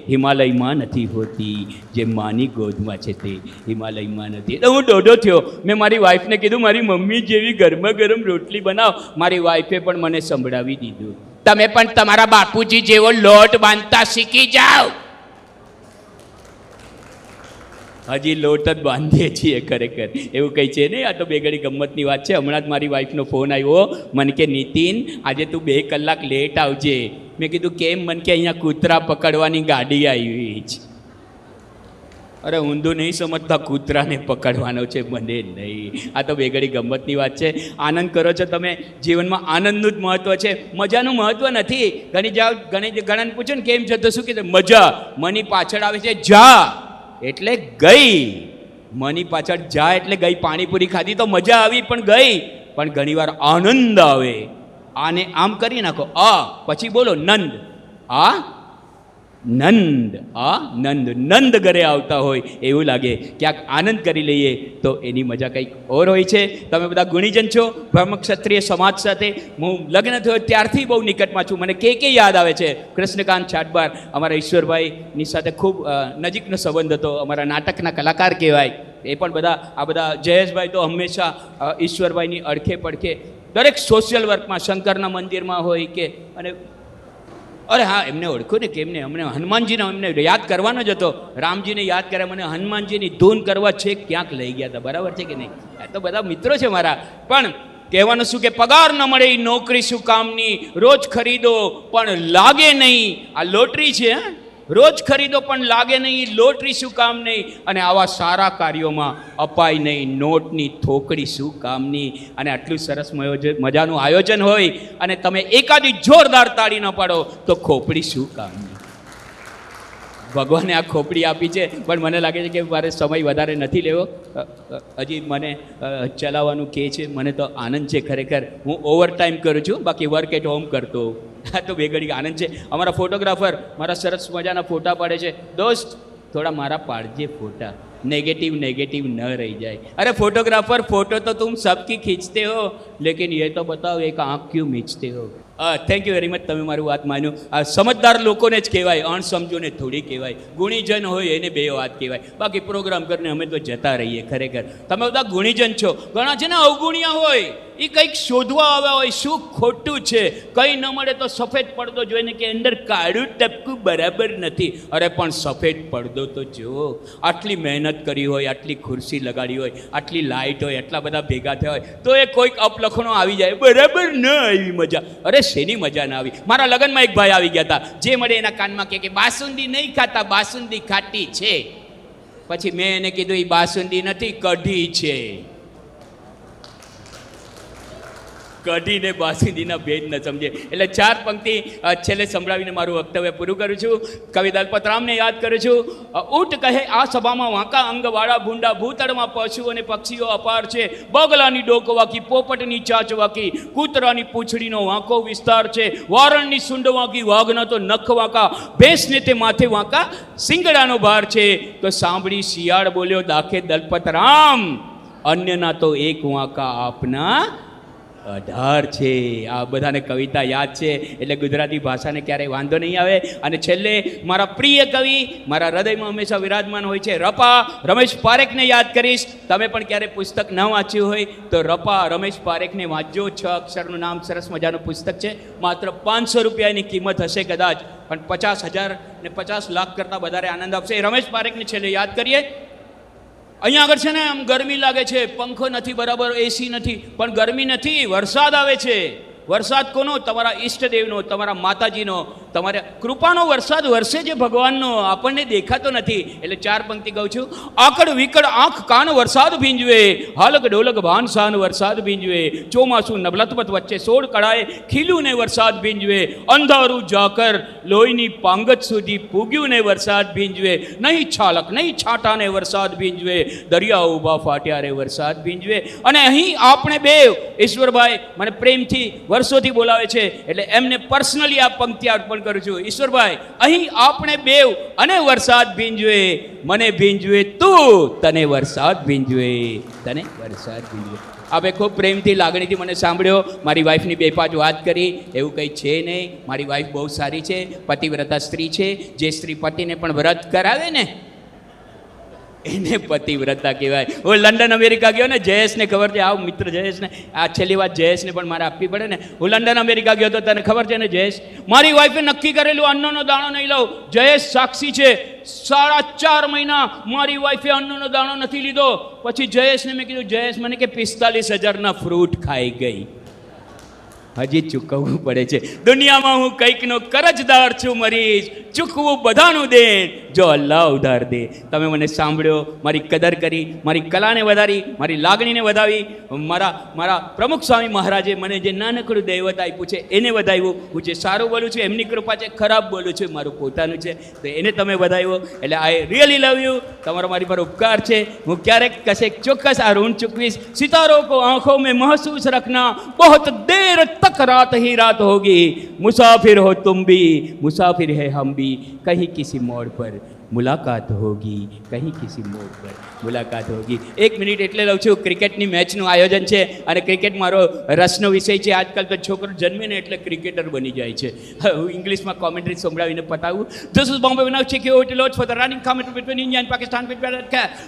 હિમાલયમાં નથી હોતી. જે માની ગોદમાં છે તે હિમાલયમાં નથી. તો હું દોઢો થયો. મેં મારી વાઈફને કીધું મારી મમ્મી જેવી ગરમા ગરમ રોટલી બનાવ. મારી વાઈફે પણ મને સંભળાવી દીધું, તમે પણ તમારા બાપુજી જેવો લોટ બાંધતા શીખી જાઓ. હજી લોટ જ બાંધીએ છીએ ખરેખર, એવું કંઈ છે નહીં. આ તો બે ઘડી ગમ્મતની વાત છે. હમણાં જ મારી વાઈફનો ફોન આવ્યો. મને કે નીતિન, આજે તું 2 કલાક લેટ આવજે. મેં કીધું કેમ? મને કે અહીંયા કૂતરા પકડવાની ગાડી આવી છે. અરે ઊંધું નહીં સમજતા, કૂતરાને પકડવાનો છે, મને નહીં. આ તો બે ઘડી ગમ્મતની વાત છે. આનંદ કરો છો તમે. જીવનમાં આનંદનું જ મહત્ત્વ છે, મજાનું મહત્ત્વ નથી. ઘણાને પૂછો ને કેમ છે તો શું કીધું? મજા. મની પાછળ આવે છે જા એટલે ગઈ. મની પાછળ જા એટલે ગઈ. પાણીપુરી ખાધી તો મજા આવી પણ ગઈ. પણ ઘણીવાર આનંદ આવે. આને આમ કરી નાખો, પછી બોલો નંદ. નંદ ઘરે આવતા હોય એવું લાગે. ક્યાંક આનંદ કરી લઈએ તો એની મજા કંઈક ઓર હોય છે. તમે બધા ગુણીજન છો. બ્રહ્મ ક્ષત્રિય સમાજ સાથે હું લગ્ન થયો ત્યારથી બહુ નિકટમાં છું. મને કે યાદ આવે છે. કૃષ્ણકાંત છાટબાર અમારા ઈશ્વરભાઈની સાથે ખૂબ નજીકનો સંબંધ હતો. અમારા નાટકના કલાકાર કહેવાય. એ પણ આ બધા જયેશભાઈ તો હંમેશા ઈશ્વરભાઈની અડખે પડખે દરેક સોશિયલ વર્કમાં, શંકરના મંદિરમાં હોય કે અને અરે હા, એમને ઓળખું ને કેમ ને. અમને હનુમાનજીને એમને યાદ કરવાનો જ હતો. રામજીને યાદ કર્યા, મને હનુમાનજીની ધૂન કરવા છે ક્યાંક લઈ ગયા હતા. બરાબર છે કે નહીં? આ તો બધા મિત્રો છે મારા. પણ કહેવાનું શું કે પગાર ન મળે એ નોકરી શું કામની. રોજ ખરીદો પણ લાગે નહીં. આ લોટરી છે. રોજ ખરીદો પણ લાગે નહીં, લોટરી શું કામ નહીં. અને આવા સારા કાર્યોમાં અપાય નહીં નોટની થોકડી શું કામની. અને આટલું સરસ મજાનું આયોજન હોય અને તમે એકાદી જોરદાર તાળી ન પાડો તો ખોપડી શું કામની. ભગવાને આ ખોપડી આપી છે, પણ મને લાગે છે કે મારે સમય વધારે નથી લેવો. હજી મને ચલાવવાનું કહે છે. મને તો આનંદ છે ખરેખર. હું ઓવરટાઈમ કરું છું, બાકી વર્ક એટ હોમ કરતો. આ તો બે ઘડી આનંદ છે. અમારા ફોટોગ્રાફર મારા સરસ મજાના ફોટા પાડે છે. દોસ્ત થોડા મારા પાડજે ફોટા, नेगेटिव न रह जाए. अरे फोटोग्राफर, फोटो तो तुम सबकी खींचते हो, लेकिन ये तो बताओ एक आँख क्यों मींचते हो. Thank you very much. તમે મારું વાત માન્યું. આ સમજદાર લોકોને જ કહેવાય, અણસમજોને થોડી કહેવાય. ગુણીજન હોય એને 2 વાત કહેવાય. બાકી પ્રોગ્રામ કરીને અમે તો જતા રહીએ ખરેખર. તમે બધા ગુણીજન છો. ઘણા છે ને અવગુણિયા હોય, એ કંઈક શોધવા આવ્યા હોય શું ખોટું છે. કંઈ ન મળે તો સફેદ પડદો જોઈને કે અંદર કાળું ટપકું બરાબર નથી. અરે પણ સફેદ પડદો તો જુઓ. આટલી મહેનત કરી હોય, આટલી ખુરશી લગાડી હોય, આટલી લાઇટ હોય, આટલા બધા ભેગા થયા હોય, તો એ કોઈક અપલખણો આવી જાય, બરાબર ન આવી મજા. અરે શેની મજા ના આવી. મારા લગ્નમાં એક ભાઈ આવી ગયા હતા. જે મળે એના કાનમાં કે બાસુંદી નહીં ખાતા, બાસુંદી ખાટી છે. પછી મેં એને કીધું એ બાસુંદી નથી, કઢી છે. કઢીને બાસુંદીના ભેદ ન સમજે. એટલે 4 પંક્તિ છેલ્લે સંભળાવીને મારું વક્તવ્ય પૂરું કરું છું. કવિ દલપતરામને યાદ કરું છું. ઊંટ કહે આ સભામાં વાંકા અંગવાળા ભૂંડા ભૂતળમાં પશુઓ અને પક્ષીઓ અપાર છે. બગલાની ડોક વાકી, પોપટની ચાચ વાકી, કૂતરાની પૂંછડીનો વાંકો વિસ્તાર છે. વારણની સૂંડ વાંકી, વાઘના તો નખ વાંકા, ભેંસને તે માથે વાંકા, સિંગડાનો ભાર છે. તો સાંભળી શિયાળ બોલ્યો દાખે દલપતરામ, અન્યના તો એક વાંકા આપના 18 છે. આ બધાને કવિતા યાદ છે એટલે ગુજરાતી ભાષાને ક્યારેય વાંધો નહીં આવે. અને છેલ્લે મારા પ્રિય કવિ, મારા હૃદયમાં હંમેશા વિરાજમાન હોય છે રપા રમેશ પારેખને યાદ કરીશ. તમે પણ ક્યારેય પુસ્તક ન વાંચ્યું હોય તો રપા રમેશ પારેખને વાંચજો. 6 અક્ષરનું નામ, સરસ મજાનું પુસ્તક છે. માત્ર 500 રૂપિયાની કિંમત હશે કદાચ, પણ 50,000 ને 50 લાખ કરતાં વધારે આનંદ આપશે. રમેશ પારેખને છેલ્લે યાદ કરીએ. અહીંયા આગળ છે ને આમ ગરમી લાગે છે, પંખો નથી બરાબર, એસી નથી, પણ ગરમી નથી, વરસાદ આવે છે. વરસાદ કોનો? તમારા ઈષ્ટદેવનો, તમારા માતાજીનો, તમારા કૃપાનો વરસાદ વરસે છે ભગવાનનો, આપણને દેખાતો નથી. એટલે 4 પંક્તિ કહું છું. આકડ વિકડ આંખ કાન વરસાદ ભીંજવે, હાલક ડોલક ભાન શાન વરસાદ ભીંજવે, ચોમાસું નબલતપત વચ્ચે 16 કળાએ ખીલ્યું ને વરસાદ ભીંજવે, અંધારું જાકર લોહીની પાંગત સુધી પૂગ્યું ને વરસાદ ભીંજવે, નહીં છાલક નહીં છાંટાને વરસાદ ભીંજવે, દરિયા ઊભા ફાટ્યા રે વરસાદ ભીંજવે. અને અહીં આપણે બે, ઈશ્વરભાઈ મને પ્રેમથી વર્ષોથી બોલાવે છે એટલે એમને પર્સનલી આ પંક્તિ અર્પણ કરું છું. ઈશ્વરભાઈ, અહીં આપણે બેવ અને વરસાદ ભીંજવે, મને ભીંજવે તું, તને વરસાદ ભીંજવે, તને વરસાદ ભીંજવે. આપણે ખૂબ પ્રેમથી લાગણીથી મને સાંભળ્યો. મારી વાઈફની 2-5 વાત કરી, એવું કંઈ છે નહીં. મારી વાઈફ બહુ સારી છે, પતિવ્રતા સ્ત્રી છે. જે સ્ત્રી પતિને પણ વ્રત કરાવે ને એને પતિવ્રતા કહેવાય. હું લંડન અમેરિકા ગયો ને, જયેશને ખબર છે, આવ મિત્ર જયેશને, આ છેલ્લી વાત જયેશને પણ મારે આપવી પડે ને. હું લંડન અમેરિકા ગયો તો તને ખબર છે ને જયેશ, મારી વાઈફે નક્કી કરેલું અન્નનો દાણો નહીં લઉં. જયેશ સાક્ષી છે, 4.5 મહિના મારી વાઈફે અન્નનો દાણો નથી લીધો. પછી જયેશને મેં કીધું, જયેશ મને કે 45,000ના ફ્રૂટ ખાઈ ગઈ, હજી ચૂકવવું પડે છે. દુનિયામાં હું કંઈકનો કરજદાર છું, મરીશ, ચૂકવું બધાનું દેન, જો અલ્લાહ ઉધાર દે. તમે મને સાંભળ્યો, મારી કદર કરી, મારી કલાને વધારી, મારી લાગણીને વધાવી. મારા પ્રમુખ સ્વામી મહારાજે મને જે નાનકડું દૈવત આપ્યું છે એને વધાવ્યું. હું જે સારું બોલું છું એમની કૃપા છે, ખરાબ બોલું છું મારું પોતાનું છે, તો એને તમે વધાવ્યો. એટલે આઈ રિયલી લવ યુ. તમારો મારી પર ઉપકાર છે. હું ક્યારેક કશેક ચોક્કસ આ ઋણ ચૂકવીશ. સિતારો કો આંખો મેં મહસૂસ રખના, બહોત દેર तक रात ही रात होगी, मुसाफिर हो तुम भी, मुसाफिर है हम भी, कहीं किसी मोड़ पर मुलाकात होगी, कहीं किसी मोड़ પર મુલાકાત હોગી. 1 મિનિટ એટલે લઉં છું. ક્રિકેટની મેચનું આયોજન છે અને ક્રિકેટ મારો રસનો વિષય છે. આજકાલ તો છોકરો જન્મે ને એટલે ક્રિકેટર બની જાય છે. હું ઇંગ્લિશમાં commentary સંભળાવીને પતાવું. This is Bombay Vinay security loads for the running commentary between India and Pakistan with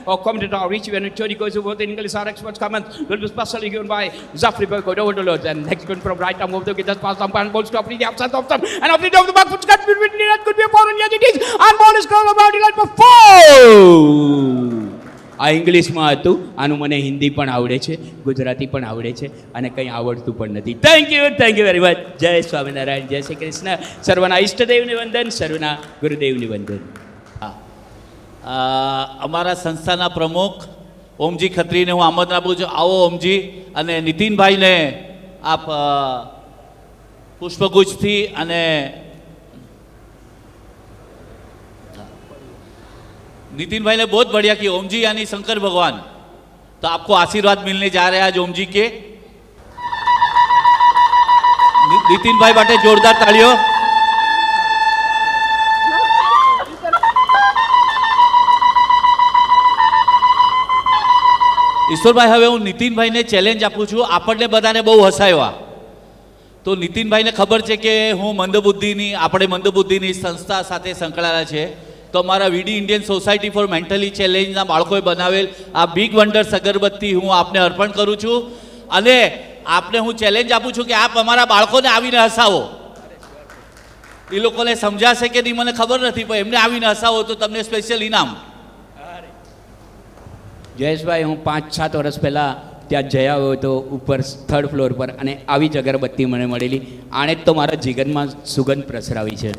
or commentator Rich when it should goes over the English are experts comment will be specially given by Zafri Berko over the loads and next one from right arm of the guitar pass some and ball stop the absence of them and of the back foot cut between that could be a foreign yes it is and ball is covered about the line for 4. આ ઇંગ્લિશમાં હતું. આનું મને હિન્દી પણ આવડે છે, ગુજરાતી પણ આવડે છે અને કંઈ આવડતું પણ નથી. Thank you very much. જય સ્વામિનારાયણ, જય શ્રી કૃષ્ણ. સર્વના ઈષ્ટદેવને વંદન, સર્વના ગુરુદેવને વંદન. અમારા સંસ્થાના પ્રમુખ ઓમજી ખત્રીને હું આમંત્રણ આપું છું. આવો ઓમજી. અને નીતિનભાઈને આપ પુષ્પગુચ્છથી અને नितिन भाई ने बहुत बढ़िया किया. ओम जी यानी शंकर भगवान, तो आपको आशीर्वाद मिलने जा रहे हैं आज ओम जी के. नितिन भाई बाटे जोरदार तालियों. ઈશ્વરભાઈ, હવે હું નીતિનભાઈને ચેલેન્જ આપું છું. આપણને બધાને બહુ હસાવ્યા, તો નીતિનભાઈને ખબર છે કે હું આપણે મંદબુદ્ધિની સંસ્થા સાથે સંકળાયેલા છે. તો અમારા વીડી ઇન્ડિયન સોસાયટી ફોર મેન્ટલી ચેલેન્જના બાળકોએ બનાવેલ આ બિગ વન્ડર્સ અગરબત્તી હું આપને અર્પણ કરું છું. અને આપને હું ચેલેન્જ આપું છું કે આપ અમારા બાળકોને આવીને હસાવો. એ લોકોને સમજાશે કે નહીં મને ખબર નથી, પણ એમને આવીને હસાવો તો તમને સ્પેશિયલ ઇનામ. જયેશભાઈ, હું 5-7 વર્ષ પહેલાં ત્યાં જઈ આવ્યો હતો ઉપર 3rd ફ્લોર પર, અને આવી જ અગરબત્તી મને મળેલી. આણે જ તો મારા જીવનમાં સુગંધ પ્રસરાવી છે.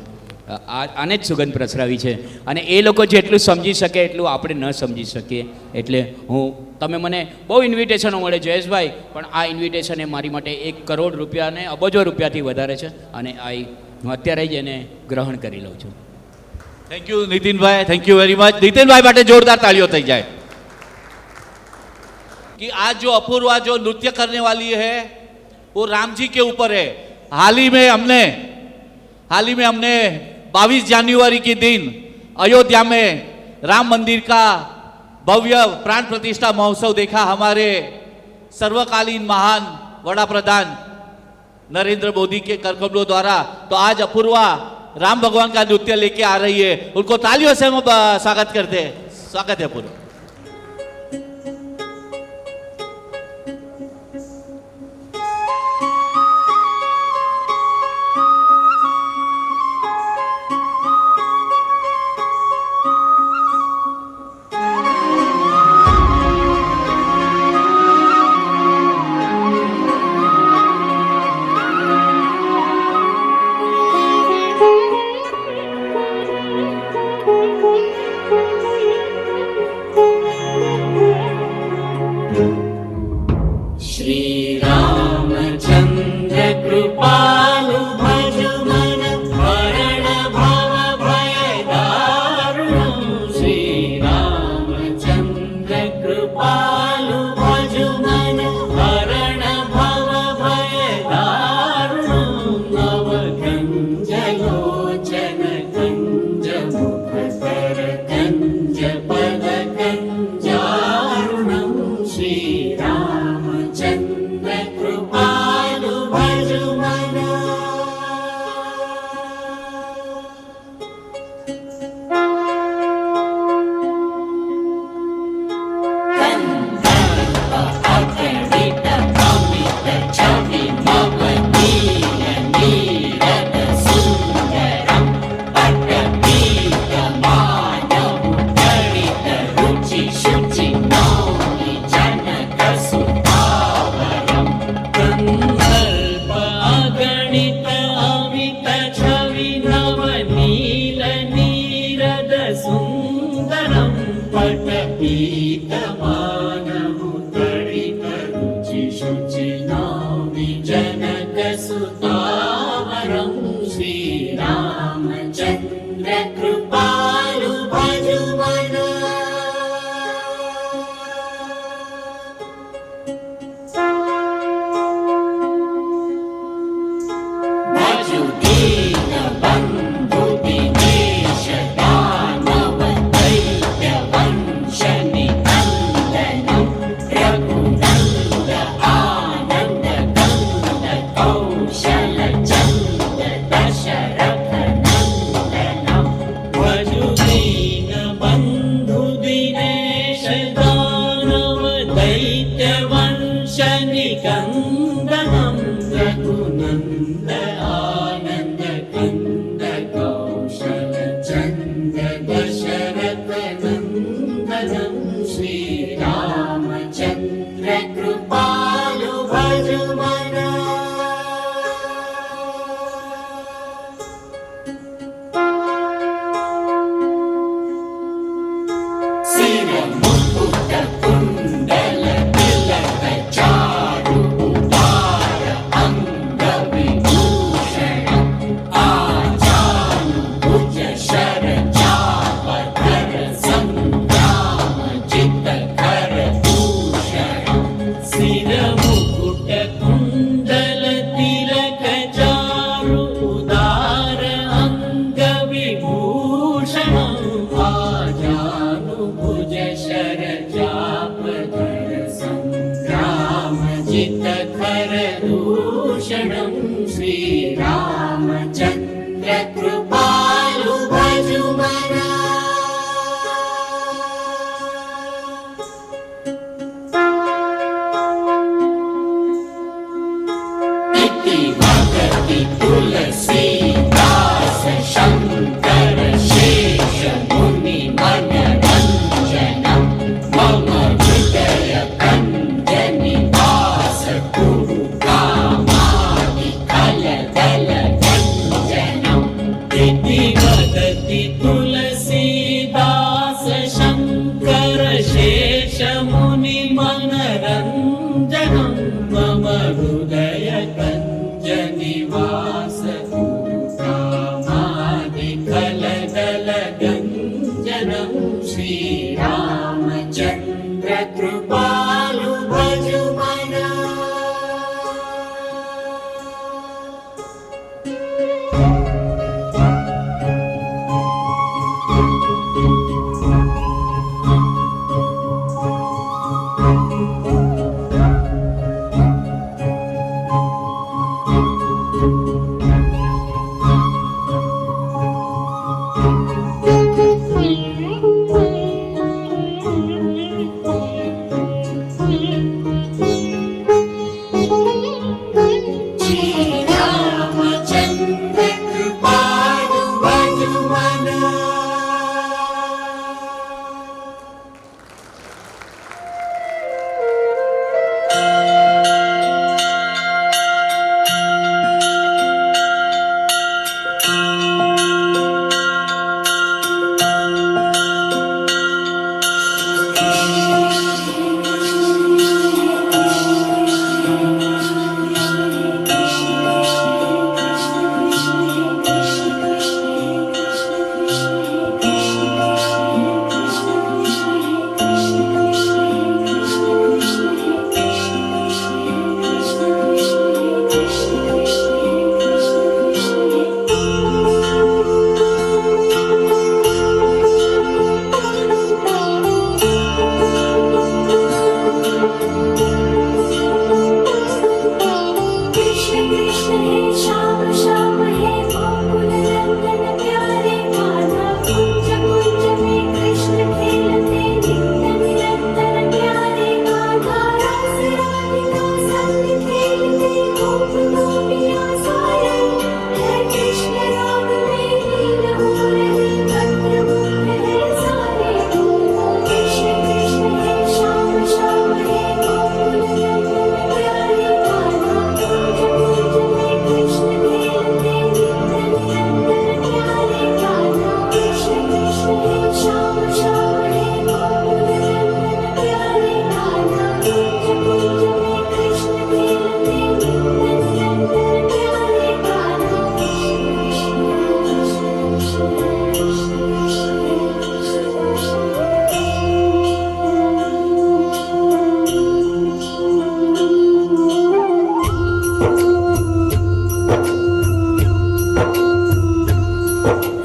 આને જ સુગંધ પ્રસરાવી છે. અને એ લોકો જેટલું સમજી શકે એટલું આપણે ન સમજી શકીએ. એટલે તમે મને બહુ ઇન્વિટેશનો મળે જયેશભાઈ, પણ આ ઇન્વિટેશન એ મારી માટે 1 કરોડ રૂપિયા અને અબજો રૂપિયાથી વધારે છે, અને હું અત્યારે જ એને ગ્રહણ કરી લઉં છું. थैंक यू नितिन भाई, thank you very much. Nitin भाई માટે जोरदार तालियों થઈ જાય कि आज जो अपूर्वा जो नृत्य करने वाली है वो राम जी के ऊपर है. हाल ही में हमने 22 जनवरी के दिन अयोध्या में राम मंदिर का भव्य प्राण प्रतिष्ठा महोत्सव देखा. हमारे सर्वकालीन महान वड़ा प्रधान नरेंद्र मोदी के करकमलों द्वारा. तो आज अपूर्वा राम भगवान का नृत्य लेके आ रही है. उनको तालियों से हम स्वागत करते हैं. स्वागत है अपूर्वा. Thank you. मनरञ्जनं मम हृदय कञ्जनिवास कामादिकलदलगञ्जनं श्रीरामचन्द्र कृपालु भजु मना। श्रीरामचन्द्र कृपालु भजु मना। कृष्ण कृष्ण हे श्याम श्याम हे गोकुल नंदन प्यारे माधव कुंज कुंज में कृष्ण खेलते नित्य निरंतर प्यारे माधव रास राधिका संग खेलते गोप गोपियाँ सारे है कृष्ण राग में लीन हो रहे मंत्र मुग्ध है सारे। कृष्ण कृष्ण हे श्याम श्याम हे गोकुल नंदन प्यारे माधव कुंज कुंज में कृष्ण खेलते नित्य निरंतर प्यारे माधव। कृष्ण कृष्ण हे श्याम श्याम हे गोकुल नंदन प्यारे माधव कुंज कुंज में कृष्ण खेलते नित्य निरंतर प्यारे माधव।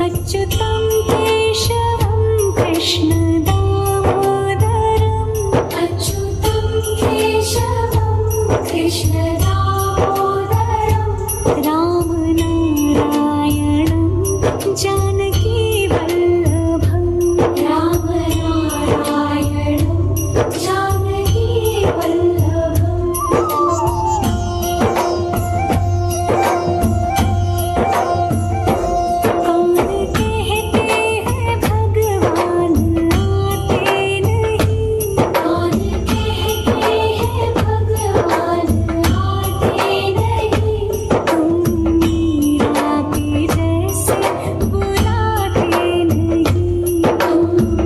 अच्युतं केशवं कृष्णदामोदरम् अच्युतं केशवं कृष्णदामोदरम् रामनारायणं जानकीवल्लभं रामनारायणं जानकीवल्लभम्। कौन कहते हैं भगवान आते नहीं कौन कहते हैं भगवान आते नहीं तुम मीरा के जैसे बुलाते नहीं तुम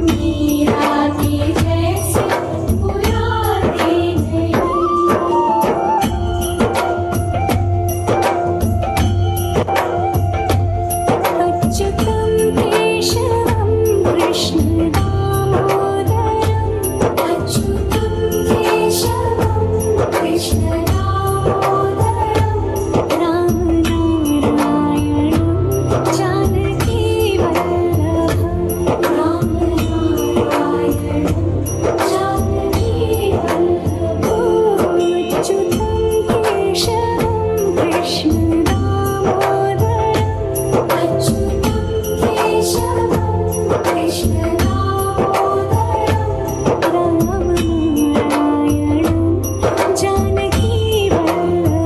मीरा के जैसे बुलाते नहीं। अच्युतं केशवं कृष्णदामोदरम् अच्युतं केशवं कृष्णदामोदरम् रामनारायणं जानकीवल्लभं रामनारायणं जानकीवल्लभम्। अच्युतं केशवं कृष्णदामोदरम् अच्युतं केशवं कृष्णदामोदरम् रामनारायणं जानकीवल्लभम्।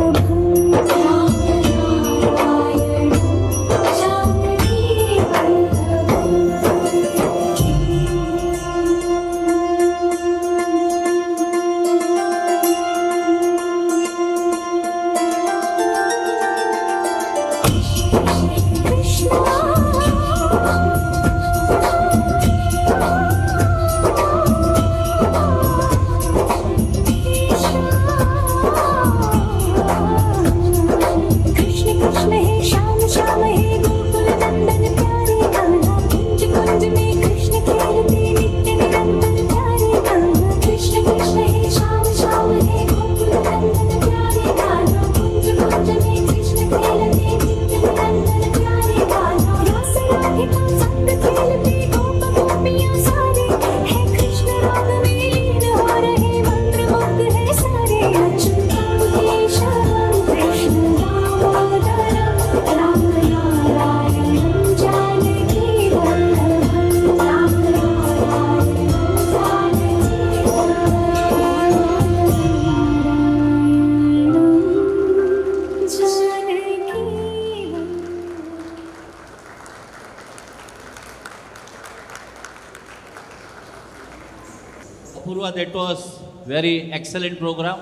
that was very excellent program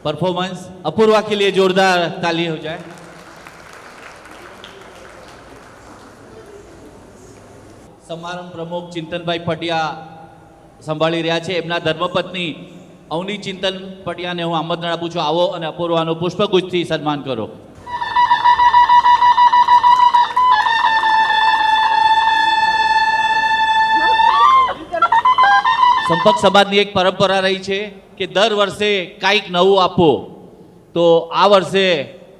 performance. Apurva के लिए जोरदार ताली हो जाए। સમારંભ પ્રમુખ ચિંતનભાઈ પટિયા સંભાળી રહ્યા છે। એમના ધર્મપત્ની અવની ચિંતન પટિયાને હું આમંત્રણ આપું છું, આવો અને અપૂર્વાનું પુષ્પગુચ્છથી સન્માન કરો। સંપર્ક સમાજની એક પરંપરા રહી છે કે દર વર્ષે કાંઈક નવું આપો, તો આ વર્ષે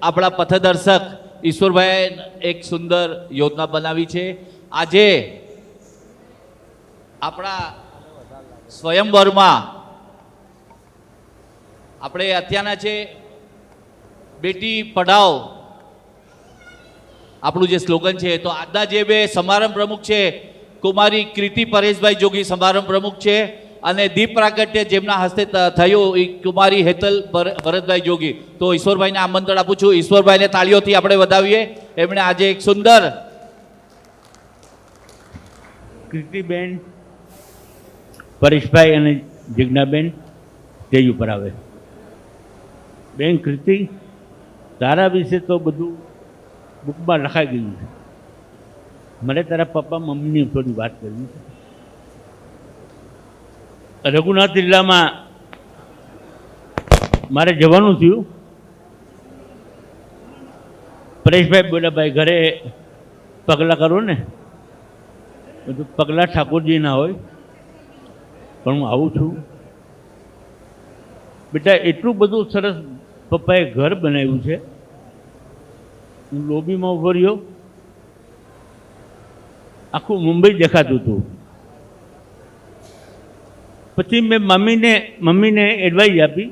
આપણા પથદર્શક ઈશ્વરભાઈએ એક સુંદર યોજના બનાવી છે। આજે આપણા સ્વયંવરમાં આપણે અત્યારના છે બેટી પઢાઓ આપણું જે સ્લોગન છે, તો આજના જે બે સમારંભ પ્રમુખ છે, કુમારી કૃતિ પરેશભાઈ જોગી સમારંભ પ્રમુખ છે અને દીપ પ્રાગટ્ય જેમના હસ્તે થયું એ કુમારી હેતલ ભરતભાઈ જોગી। તો ઈશ્વરભાઈને આમંત્રણ આપું છું, ઈશ્વરભાઈને તાળીઓથી આપણે વધાવીએ। એમણે આજે એક સુંદર કૃતિબેન, પરેશભાઈ અને જિજ્ઞાબેન સ્ટેજ ઉપર આવે। બેન કૃતિ, તારા વિશે તો બધું બુકમાં લખાઈ ગયું છે, મને તારા પપ્પા મમ્મીની થોડી વાત કરવી છે। રઘુનાથ જિલ્લામાં મારે જવાનું થયું, પરેશભાઈ બોલ્યા ભાઈ ઘરે પગલાં કરો ને, બધું પગલાં ઠાકોરજીના હોય, પણ હું આવું છું। બેટા એટલું બધું સરસ પપ્પાએ ઘર બનાવ્યું છે, હું લોબીમાં ઉભો રહ્યો, આખું મુંબઈ દેખાતું હતું। પછી મેં મમ્મીને એડવાઇસ આપી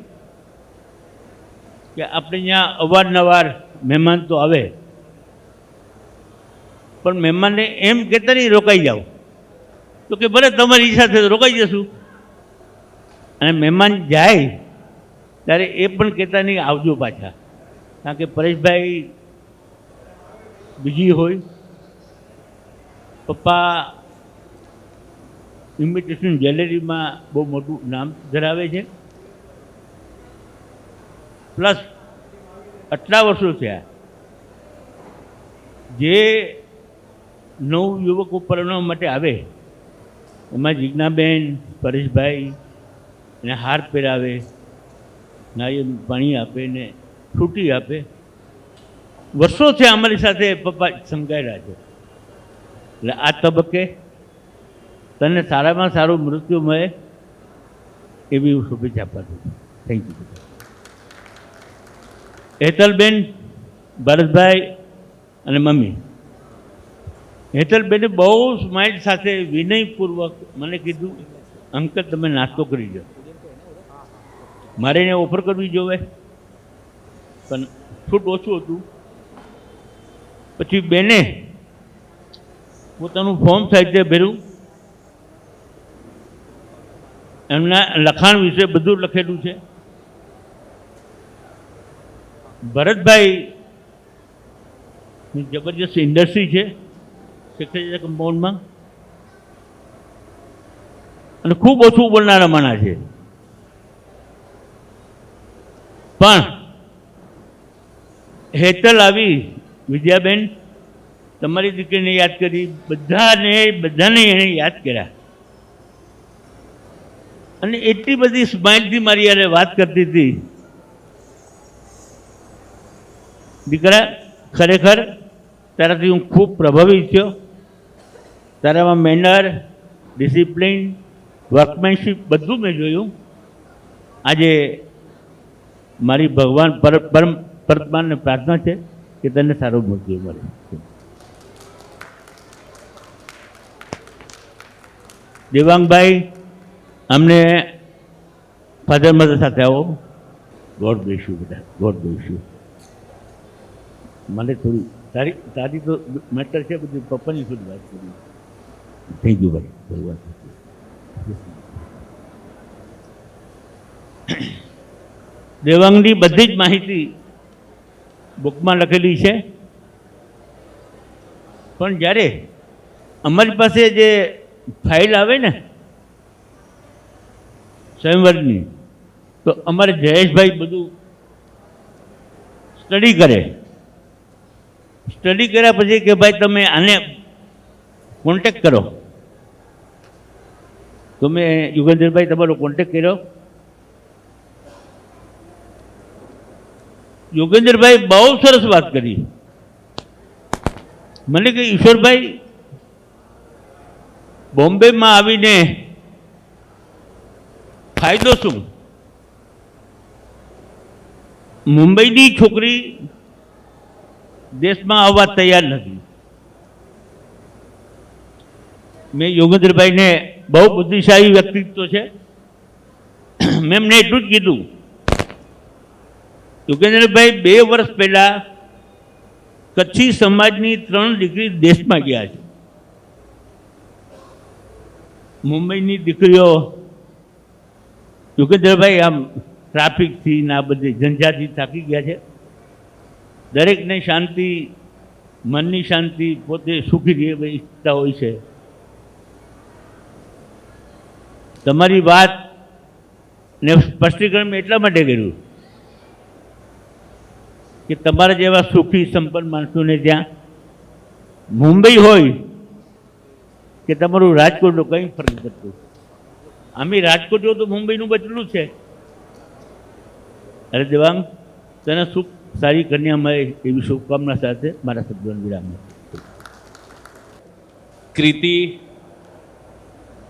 કે આપણે ત્યાં અવારનવાર મહેમાન તો આવે, પણ મહેમાનને એમ કહેતા નહીં રોકાઈ જાઓ, તો કે ભલે તમારી ઈચ્છા થાય તો રોકાઈ જશું। અને મહેમાન જાય ત્યારે એ પણ કહેતા નહીં આવજો પાછા, કારણ કે પરેશભાઈ બીજી હોય, પપ્પા ઇમિટેશન જ્વેલરીમાં બહુ મોટું નામ ધરાવે છે, પ્લસ આટલા વર્ષો થયા જે નવ યુવકો પરણવા માટે આવે એમાં જિજ્ઞાબેન, પરેશભાઈ એને હાર પહેરાવે, નારિયેળનું પાણી આપે ને છૂટી આપે। વર્ષોથી અમારી સાથે પપ્પા સંકળાયેલા છે, એટલે આ તબક્કે તને સારામાં સારું મૃત્યુ મળે એવી હું શુભેચ્છા પાઠવું છું। Thank you. હેતલબેન, ભરતભાઈ અને મમ્મી, હેતલબેને બહુ સ્માઇલ સાથે વિનયપૂર્વક મને કીધું અંકલ તમે નાસ્તો કરી જાઓ। મારે એને ઓફર કરવી જોવે પણ છૂટ ઓછું હતું। પછી બેને પોતાનું ફોર્મ સાહિત્ય ભર્યું, એમના લખાણ વિશે બધું લખેલું છે। ભરતભાઈની જબરજસ્ત ઇન્ડસ્ટ્રી છે સેક્રેટરી કમ્પાઉન્ડમાં, અને ખૂબ ઓછું બોલનારા માણસ છે, પણ હેતલ આવી, વિદ્યાબેન તમારી દીકરીને યાદ કરી, બધાને એણે યાદ કર્યા, અને એટલી બધી સ્માઇલથી મારી યારે વાત કરતી હતી। દીકરા ખરેખર તારાથી હું ખૂબ પ્રભાવિત થયો, તારામાં મેનર, ડિસિપ્લિન, વર્કમેનશીપ બધું મેં જોયું। આજે મારી ભગવાન પરમાત્માને પ્રાર્થના છે કે તને સારું મૃત્યુ મળે। દેવાંગભાઈ, અમને ફાધર મધર સાથે આવો। ગોડ બ્લેસ યુ બેટા, ગોડ બ્લેસ યુ। મને થોડી તારી તો મેટર છે, બધી પપ્પાની થોડી વાત કરી। થેન્ક યુ ભાઈ, ભગવાન। દેવાંગની બધી જ માહિતી બુકમાં લખેલી છે, પણ જ્યારે અમારી પાસે જે ફાઇલ આવે ને સ્વયંવરની, તો અમારે જયેશભાઈ બધું સ્ટડી કરે. સ્ટડી કર્યા પછી કે ભાઈ તમે આને કોન્ટેક કરો. તો મેં યુગેન્દ્રભાઈ તમારો કોન્ટેક કર્યો. યોગેન્દ્રભાઈ બહુ સરસ વાત કરી. મને કે ઈશ્વરભાઈ બોમ્બેમાં આવીને ફાયદો શું? મુંબઈની છોકરી દેશમાં આવવા તૈયાર નથી. મેં યોગેન્દ્રભાઈને બહુ બુદ્ધિશાળી વ્યક્તિત્વ છે, મેં એમને એટલું જ કીધું. યોગેન્દ્રભાઈ 2 વર્ષ પહેલાં કચ્છી સમાજની 3 દીકરી દેશમાં ગયા છે. મુંબઈની દીકરીઓ યોગેન્દ્રભાઈ આમ ટ્રાફિકથી ને આ બધી ઝંઝાથી થાકી ગયા છે. દરેકને શાંતિ, મનની શાંતિ, પોતે સુખી રહે એવી ઈચ્છતા હોય છે. તમારી વાત ને સ્પષ્ટીકરણ મેં એટલા માટે કર્યું કે તમારા જેવા સુખી સંપન્ન માણસોને ત્યાં મુંબઈ હોય કે તમારું રાજકોટનું કંઈ ફરક પડતું. અમે રાજકોટ તો મુંબઈનું બચલું છે. અરે દેવાંગ, તને સુખ સારી કન્યા મળે એવી શુભકામના સાથે મારા શબ્દોને વિરામ. કૃતિ,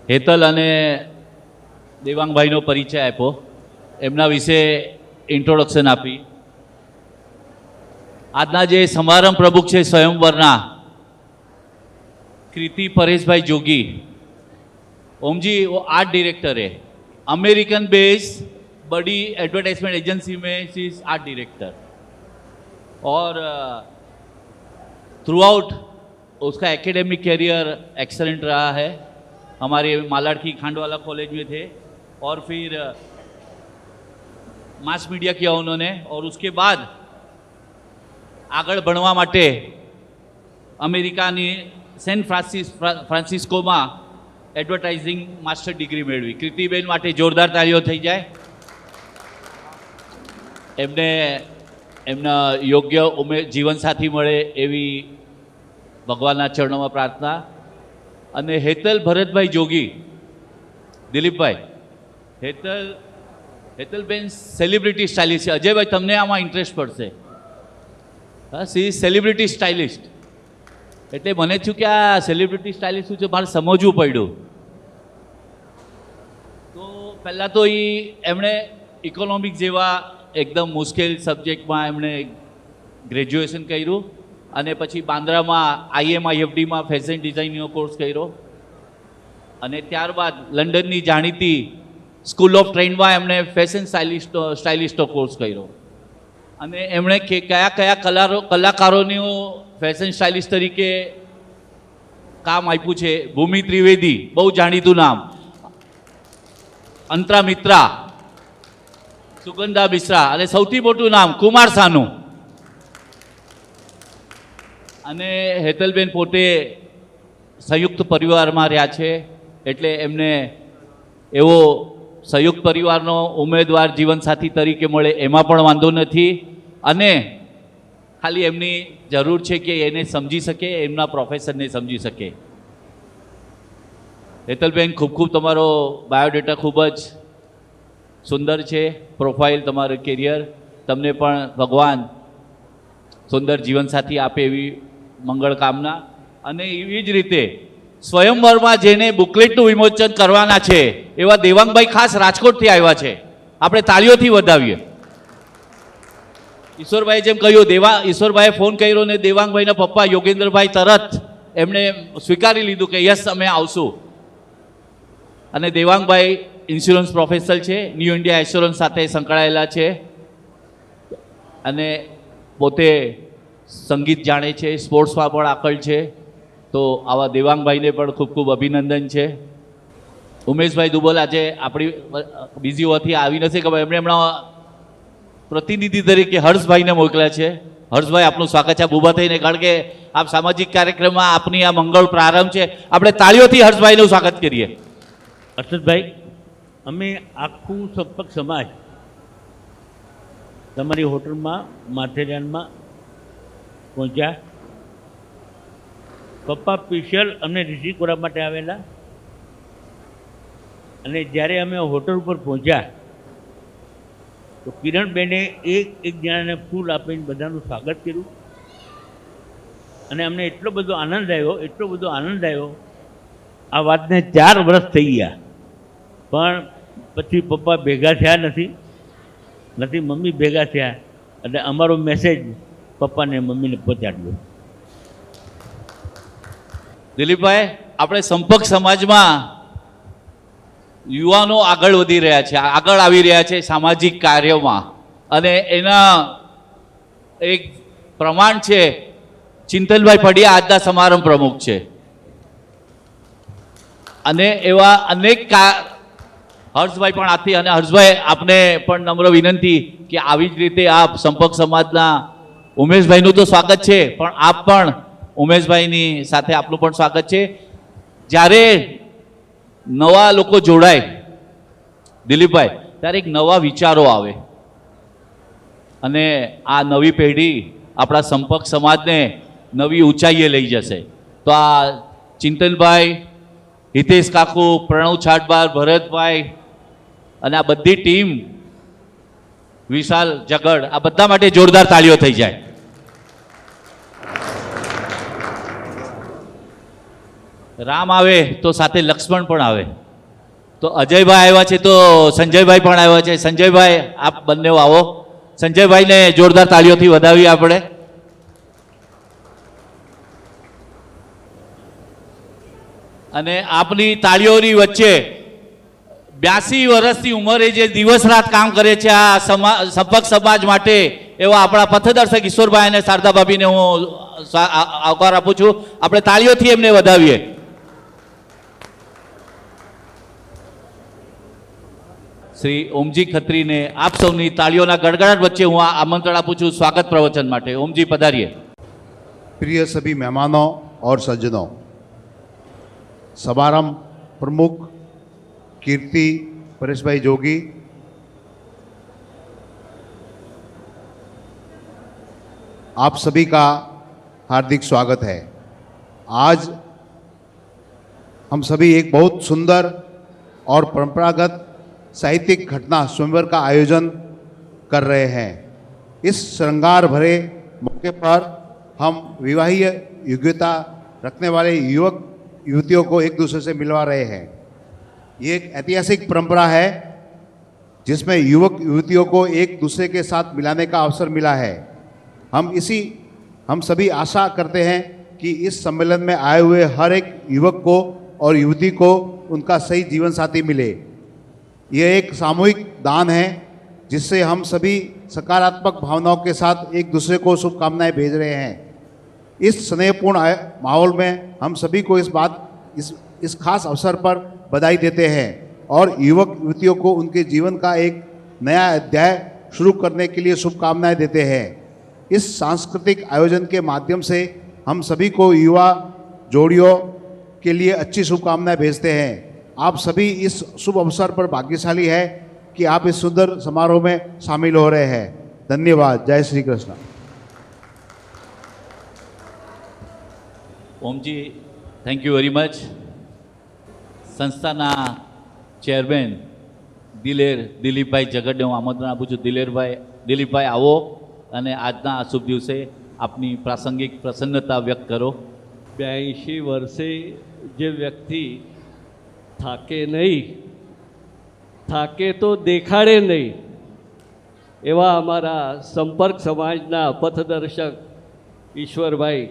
હેતલ અને દેવાંગભાઈનો પરિચય આપ્યો, એમના વિશે ઇન્ટ્રોડક્શન આપી. આજના જે સમારંભ પ્રમુખ છે સ્વયંવરના, कृति परेश भाई जोगी, ओम जी वो आर्ट डायरेक्टर है, अमेरिकन बेस्ड बड़ी एडवर्टाइजमेंट एजेंसी में शी इज आर्ट डायरेक्टर, और थ्रू आउट उसका एकेडमिक कैरियर एक्सेलेंट रहा है. हमारे मालाड की खांडवाला कॉलेज में थे और फिर मास मीडिया किया उन्होंने, और उसके बाद આગળ ભણવા માટે અમેરિકાની સેન ફ્રાન્સિસ્કોમાં એડવર્ટાઇઝિંગ માસ્ટર ડિગ્રી મેળવી. કૃતિબેન માટે જોરદાર તાળીઓ થઈ જાય. એમને એમના યોગ્ય જીવનસાથી મળે એવી ભગવાનના ચરણોમાં પ્રાર્થના. અને હેતલ ભરતભાઈ જોગી, દિલીપભાઈ, હેતલબેન સેલિબ્રિટી સ્ટાઇલિસ્ટ છે. અજયભાઈ, તમને આમાં ઇન્ટરેસ્ટ પડશે. સી સેલિબ્રિટી સ્ટાઇલિસ્ટ એટલે મને થયું કે આ સેલિબ્રિટી સ્ટાઇલિસ્ટ શું છે, મારે સમજવું પડ્યું. તો પહેલાં તો એમણે ઇકોનોમિક્સ જેવા એકદમ મુશ્કેલ સબ્જેક્ટમાં એમણે ગ્રેજ્યુએશન કર્યું, અને પછી બાંદ્રામાં IMIFDમાં ફેશન ડિઝાઇનિંગનો કોર્સ કર્યો, અને ત્યારબાદ લંડનની જાણીતી સ્કૂલ ઓફ ટ્રેન્ડમાં એમણે ફેશન સ્ટાઇલિસ્ટનો કોર્સ કર્યો. અને એમણે કયા કયા કલાકારોનું ફેશન સ્ટાઇલિસ્ટ તરીકે કામ આપ્યું છે. ભૂમિ ત્રિવેદી, બહુ જાણીતું નામ, અંતરા મિત્રા, સુગંધા મિશ્રા, અને સૌથી મોટું નામ કુમાર સાનુ. અને હેતલબેન પોતે સંયુક્ત પરિવારમાં રહ્યા છે, એટલે એમને એવો સંયુક્ત પરિવારનો ઉમેદવાર જીવનસાથી તરીકે મળે એમાં પણ વાંધો નથી. અને ખાલી એમની જરૂર છે કે એને સમજી શકે, એમના પ્રોફેસરને સમજી શકે. હેતલબેન, ખૂબ ખૂબ તમારો બાયોડેટા ખૂબ જ સુંદર છે, પ્રોફાઇલ, તમારું કેરિયર, તમને પણ ભગવાન સુંદર જીવનસાથી આપે એવી મંગળ કામના. અને એવી જ રીતે સ્વયંવરમાં જેને બુકલેટનું વિમોચન કરવાના છે એવા દેવાંગભાઈ ખાસ રાજકોટથી આવ્યા છે. આપણે તાળીઓથી વધાવીએ. ઈશ્વરભાઈએ જેમ કહ્યું, ઈશ્વરભાઈએ ફોન કર્યો ને દેવાંગભાઈના પપ્પા યોગેન્દ્રભાઈ તરત એમણે સ્વીકારી લીધું કે યસ, અમે આવશું. અને દેવાંગભાઈ ઇન્સ્યોરન્સ પ્રોફેસર છે, ન્યૂ ઇન્ડિયા એશ્યોરન્સ સાથે સંકળાયેલા છે, અને પોતે સંગીત જાણે છે, સ્પોર્ટ્સમાં પણ આકળ છે. તો આવા દેવાંગભાઈને પણ ખૂબ ખૂબ અભિનંદન છે. ઉમેશભાઈ દુબલ આજે આપણી બિઝી હોવાથી આવી નથી ખબર, એમણે હમણાં પ્રતિનિધિ તરીકે હર્ષભાઈને મોકલ્યા છે. હર્ષભાઈ, આપનું સ્વાગત છે ઊભા થઈને, કારણ કે આપ સામાજિક કાર્યક્રમમાં આપની આ મંગળ પ્રારંભ છે. આપણે તાળીઓથી હર્ષભાઈનું સ્વાગત કરીએ. હર્ષદભાઈ, અમે આખું સંપર્ક સમાજ તમારી હોટલમાં માથેરાનમાં પહોંચ્યા. પપ્પા સ્પેશિયલ અમને રિસીવ કરવા માટે આવેલા, અને જ્યારે અમે હોટલ ઉપર પહોંચ્યા તો કિરણબેને એક જણાને ફૂલ આપીને બધાનું સ્વાગત કર્યું, અને અમને એટલો બધો આનંદ આવ્યો. આ વાતને 4 વર્ષ થઈ ગયા, પણ પછી પપ્પા ભેગા થયા નથી, મમ્મી ભેગા થયા, એટલે અમારો મેસેજ પપ્પાને મમ્મીને પહોંચાડ્યો. દિલીપભાઈ, આપણે સંપર્ક સમાજમાં યુવાનો આગળ વધી રહ્યા છે, આગળ આવી રહ્યા છે સામાજિક કાર્યોમાં, અને એના એક પ્રમાણ છે ચિંતનભાઈ પડિયા આજના સમારંભ પ્રમુખ છે, અને એવા અનેક હર્ષભાઈ પણ આથી, અને હર્ષભાઈ આપને પણ નમ્ર વિનંતી કે આવી જ રીતે આપ સંપર્ક સમાજના ઉમેશભાઈનું તો સ્વાગત છે, પણ આપ પણ ઉમેશભાઈની સાથે આપનું પણ સ્વાગત છે. જ્યારે નવા લોકો જોડાય દિલીપભાઈ, ત્યારે એક નવા વિચારો આવે, અને આ નવી પેઢી આપણા સંપર્ક સમાજને નવી ઊંચાઈએ લઈ જશે. તો આ ચિંતનભાઈ, હિતેશ કાકુ, પ્રણવ છાટબાર, ભરતભાઈ અને આ બધી ટીમ, વિશાલ જગડ, આ બધા માટે જોરદાર તાળીઓ થઈ જાય. રામ આવે તો સાથે લક્ષ્મણ પણ આવે, તો અજયભાઈ આવ્યા છે તો સંજયભાઈ પણ આવ્યા છે. સંજયભાઈ, આપ બંને આવો. સંજયભાઈને જોરદાર તાળીઓથી વધાવીએ આપણે. અને આપની તાળીઓની વચ્ચે 82 વર્ષની ઉંમરે જે દિવસ રાત કામ કરે છે આ સંપર્ક સમાજ માટે, એવા આપણા પથદર્શક ઈશ્વરભાઈ અને શારદા ભાભીને હું આવકાર આપું છું. આપણે તાળીઓથી એમને વધાવીએ. શ્રી ઓમજી ખત્રીને આપ સૌની તાળીઓના ગડગડાટ વચ્ચે હું આમંત્રણ આપું છું સ્વાગત પ્રવચન માટે. ઓમજી પધારીએ. प्रिय सभी मेहमानों और सज्जनों, समारंभ प्रमुख कीर्ति परेश भाई जोगी, आप सभी का हार्दिक स्वागत है. आज हम सभी एक बहुत सुंदर और परंपरागत साहित्यिक घटना स्वयंवर का आयोजन कर रहे हैं. इस श्रृंगार भरे मौके पर हम विवाहीय योग्यता रखने वाले युवक युवतियों को एक दूसरे से मिलवा रहे हैं. ये एक ऐतिहासिक परंपरा है जिसमें युवक युवतियों को एक दूसरे के साथ मिलाने का अवसर मिला है. हम सभी आशा करते हैं कि इस सम्मेलन में आए हुए हर एक युवक को और युवती को उनका सही जीवन साथी मिले. यह एक सामूहिक दान है जिससे हम सभी सकारात्मक भावनाओं के साथ एक दूसरे को शुभकामनाएं भेज रहे हैं. इस स्नेहपूर्ण माहौल में हम सभी को इस खास अवसर पर बधाई देते हैं और युवक युवतियों को उनके जीवन का एक नया अध्याय शुरू करने के लिए शुभकामनाएं देते हैं. इस सांस्कृतिक आयोजन के माध्यम से हम सभी को युवा जोड़ियों के लिए अच्छी शुभकामनाएं भेजते हैं. आप सभी इस शुभ अवसर पर भाग्यशाली है कि आप इस सुंदर समारोह में शामिल हो रहे हैं. धन्यवाद. जय Shri Krishna. Omji, thank you very much. સંસ્થાના ચેરમેન દિલીપભાઈ જગડને હું આમંત્રણ આપું છું. દિલીપભાઈ આવો અને આજના આ શુભ દિવસે આપની પ્રાસંગિક પ્રસન્નતા વ્યક્ત કરો. 82 વર્ષે જે વ્યક્તિ થાકે નહીં, થાકે તો દેખાડે નહીં, એવા અમારા સંપર્ક સમાજના પથદર્શક ઈશ્વરભાઈ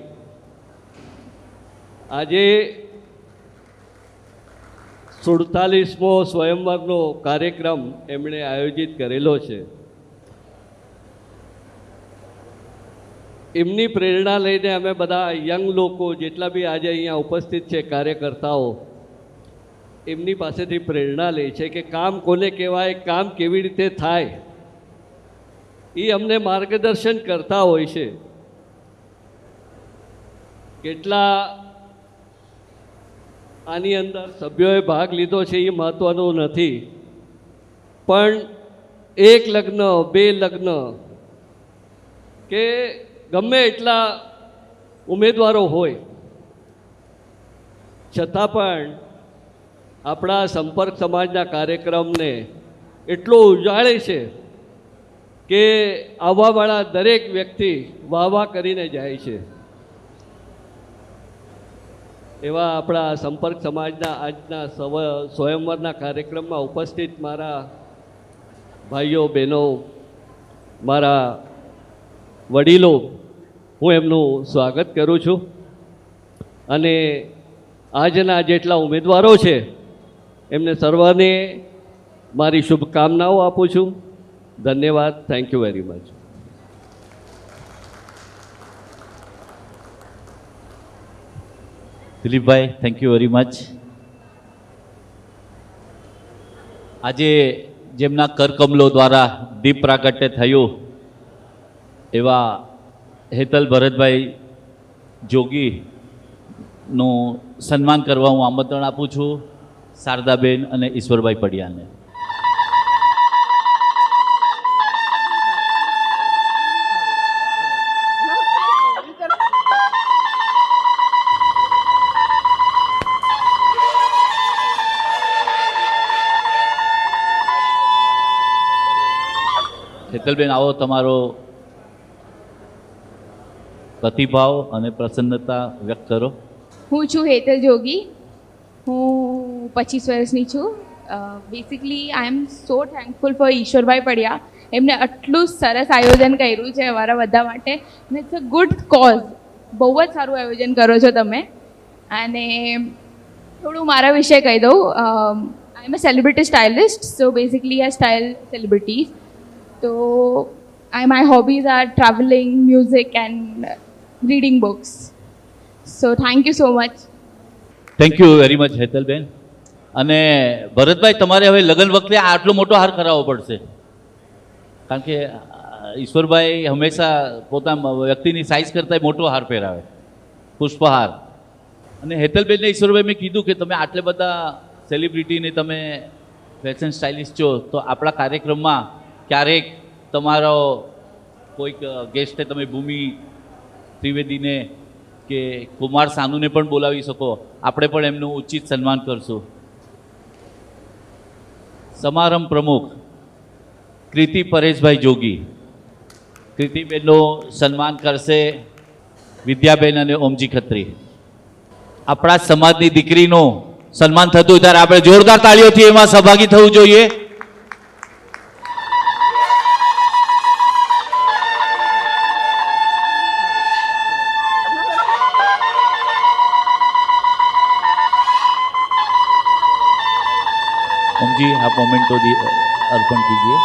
આજે 47મો સ્વયંવરનો કાર્યક્રમ એમણે આયોજિત કરેલો છે. એમની પ્રેરણા લઈને અમે બધા યંગ લોકો જેટલા બી આજે અહીંયા ઉપસ્થિત છે કાર્યકર્તાઓ, એમની પાસેથી પ્રેરણા લે છે કે કામ કોને કહેવાય, કામ કેવી રીતે થાય, એ અમને માર્ગદર્શન કરતા હોય છે. કેટલા આની અંદર સભ્યોએ ભાગ લીધો છે એ મહત્ત્વનું નથી, પણ એક લગ્ન, બે લગ્ન કે ગમે એટલા ઉમેદવારો હોય છતાં પણ આપણા સંપર્ક સમાજના કાર્યક્રમને એટલો ઉજાળે છે કે આવવાવાળા દરેક વ્યક્તિ વાહ વાહ કરીને જાય છે. એવા આપણા સંપર્ક સમાજના આજના સ્વયંવરના કાર્યક્રમમાં ઉપસ્થિત મારા ભાઈઓ બહેનો, મારા વડીલો, હું એમનું સ્વાગત કરું છું. અને આજના જેટલા ઉમેદવારો છે એમને સર્વને મારી શુભકામનાઓ આપું છું. ધન્યવાદ. Thank you very much. Dilipbhai, thank you very much. આજે જેમના કરકમલો દ્વારા દીપ પ્રાગટ્ય થયું એવા હેતલ ભરતભાઈ જોગીનું સન્માન કરવા હું આમંત્રણ આપું છું, શારદાબેન અને ઈશ્વરભાઈ પડિયાને. હેતલબેન, આવો, તમારો પ્રતિભાવ અને પ્રસન્નતા વ્યક્ત કરો. હું છું હેતલ જોગી. હું 25 વર્ષની છું. Basically I am so thankful for Ishwarbhai Padiya. એમને આટલું સરસ આયોજન કર્યું છે અમારા બધા માટે. અને ઇટ્સ અ ગુડ કોઝ. બહુ જ સારું આયોજન કરો છો તમે. અને થોડું મારા વિશે કહી દઉં. આઈ am a celebrity stylist. So basically I style celebrities. તો my hobbies are traveling, music and reading books. So thank you so much. Thank you very much Hetalben. અને ભરતભાઈ, તમારે હવે લગ્ન વખતે આટલો મોટો હાર કરાવવો પડશે, કારણ કે ઈશ્વરભાઈ હંમેશા પોતાના વ્યક્તિની સાઇઝ કરતાં મોટો હાર પહેરાવે, પુષ્પહાર. અને હેતલબેનને ઈશ્વરભાઈ મેં કીધું કે તમે આટલે બધા સેલિબ્રિટીને તમે ફેશન સ્ટાઇલિસ્ટ છો, તો આપણા કાર્યક્રમમાં ક્યારેક તમારો કોઈક ગેસ્ટે તમે ભૂમિ ત્રિવેદીને કે કુમાર સાનુને પણ બોલાવી શકો. આપણે પણ એમનું ઉચિત સન્માન કરશું. સમારંભ પ્રમુખ કૃતિ પરેશભાઈ જોગી, કૃતિબેનનું સન્માન કરશે વિદ્યાબેન અને ઓમજી ખત્રી. આપણા સમાજની દીકરીનું સન્માન થતું ત્યારે આપણે જોરદાર તાળીઓથી એમાં સહભાગી થવું જોઈએ. जी आप मोमेंट तो अर्पण कीजिए.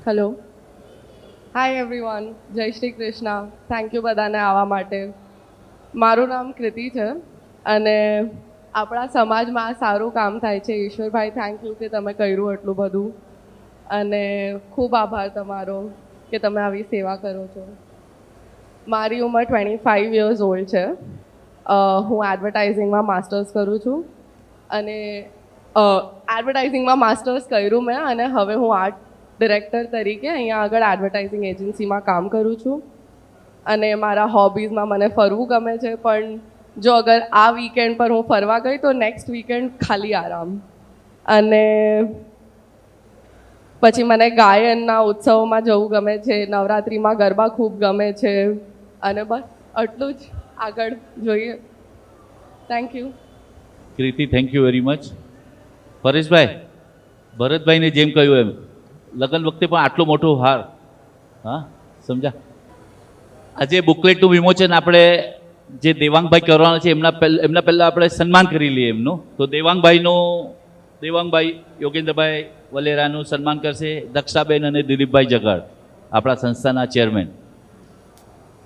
Hello, hi everyone. જય શ્રી કૃષ્ણ. થેન્ક યુ બધાને આવવા માટે. મારું નામ કૃતિ છે અને આપણા સમાજમાં આ સારું કામ થાય છે. ઈશ્વરભાઈ, થેન્ક યુ કે તમે કર્યું એટલું બધું. અને ખૂબ આભાર તમારો કે તમે આવી સેવા કરો છો. મારી ઉંમર 25 યર્સ ઓલ્ડ છે. હું એડવર્ટાઇઝિંગમાં માસ્ટર્સ કરું છું અને એડવર્ટાઇઝિંગમાં માસ્ટર્સ કર્યું મેં, અને હવે હું આર્ટ ડિરેક્ટર તરીકે અહીંયા આગળ એડવર્ટાઇઝિંગ એજન્સીમાં કામ કરું છું. અને મારા હોબીઝમાં મને ફરવું ગમે છે, પણ જો અગર આ વીકેન્ડ પર હું ફરવા ગઈ તો નેક્સ્ટ વીકેન્ડ ખાલી આરામ. અને પછી મને ગાયનના ઉત્સવોમાં જવું ગમે છે, નવરાત્રિમાં ગરબા ખૂબ ગમે છે. અને બસ આટલું જ. આગળ જોઈએ. Thank you Kruti, thank you very much. Pareshbhai, ભરતભાઈને જેમ કહ્યું એમ લગ્ન વખતે પણ આટલો મોટો હાર, હા સમજા. આજે બુકલેટનું વિમોચન આપણે જે દેવાંગભાઈ કરવાના છે એમના પહેલાં આપણે સન્માન કરી લઈએ એમનું. તો દેવાંગભાઈ યોગેન્દ્રભાઈ વલેરાનું સન્માન કરશે દક્ષાબેન અને દિલીપભાઈ જગાડ, આપણા સંસ્થાના ચેરમેન.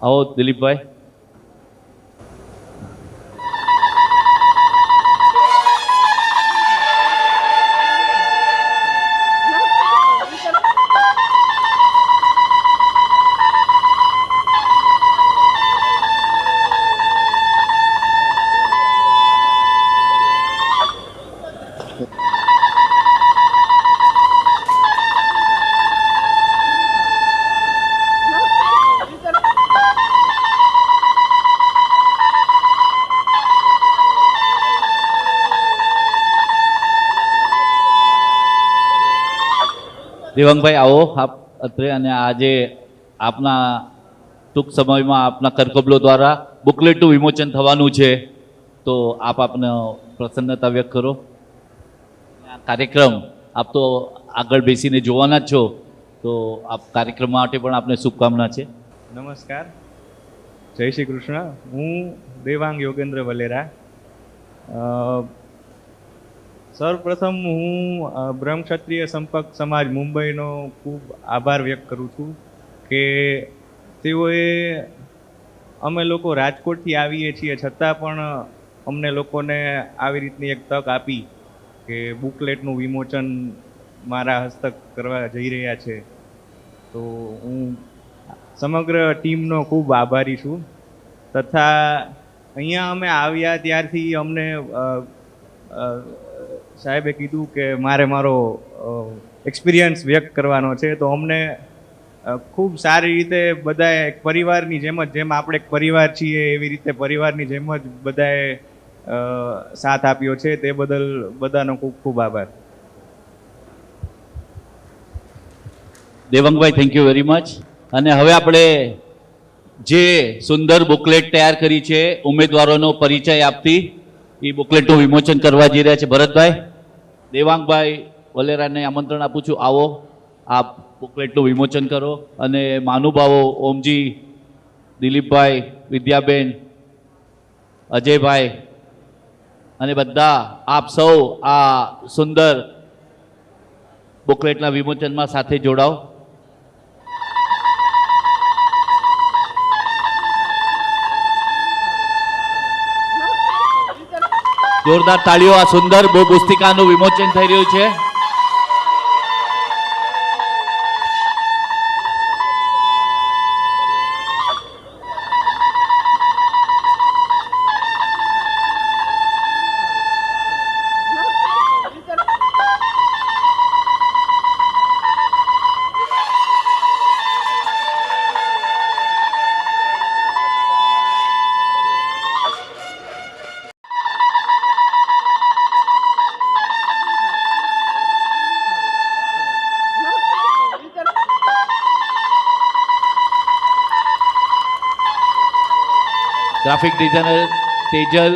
આવો દિલીપભાઈ. દેવાંગભાઈ આવો આપ અત્રે. અને આજે આપના ટૂંક સમયમાં આપના કરકબલો દ્વારા બુકલેટનું વિમોચન થવાનું છે, તો આપ આપને પ્રસન્નતા વ્યક્ત કરો. આ કાર્યક્રમ આપ તો આગળ બેસીને જોવાના જ છો, તો આપ કાર્યક્રમ માટે પણ આપને શુભકામના છે. નમસ્કાર, જય શ્રી કૃષ્ણ. હું દેવાંગ યોગેન્દ્ર વલેરા. સર્વપ્રથમ હું બ્રહ્મ ક્ષત્રિય સંપર્ક સમાજ મુંબઈનો ખૂબ આભાર વ્યક્ત કરું છું કે તેઓએ, અમે લોકો રાજકોટથી આવીએ છીએ છતાં પણ અમને લોકોને આવી રીતની એક તક આપી કે બુકલેટનું વિમોચન મારા હસ્તક કરવા જઈ રહ્યા છે. તો હું સમગ્ર ટીમનો ખૂબ આભારી છું. તથા અહીંયા અમે આવ્યા ત્યારથી અમને સાહેબે કીધું કે મારો એક્સપિરિયન્સ વ્યક્ત કરવાનો છે, તો અમને ખૂબ સારી રીતે બધાએ એક પરિવારની જેમ જ, જેમ આપણે એક પરિવાર છીએ એવી રીતે પરિવારની જેમ જ બધાએ સાથ આપ્યો છે. તે બદલ બધાનો ખૂબ ખૂબ આભાર. Devangbhai thank you very much. અને હવે આપણે જે સુંદર બુકલેટ તૈયાર કરી છે ઉમેદવારોનો પરિચય આપતી, એ બુકલેટનું વિમોચન કરવા જઈ રહ્યા છે ભરતભાઈ. દેવાંગભાઈ વલેરાને આમંત્રણ આપું છું, આવો આપ બુકલેટનું વિમોચન કરો. અને મહાનુભાવો ઓમજી, દિલીપભાઈ, વિદ્યાબેન, અજયભાઈ અને બધા આપ સૌ આ સુંદર બુકલેટના વિમોચનમાં સાથે જોડાઓ. જોરદાર તાળીઓ. આ સુંદર પુસ્તિકાનું વિમોચન થઈ રહ્યું છે. ગ્રાફિક ડિઝાઇનર તેજલ,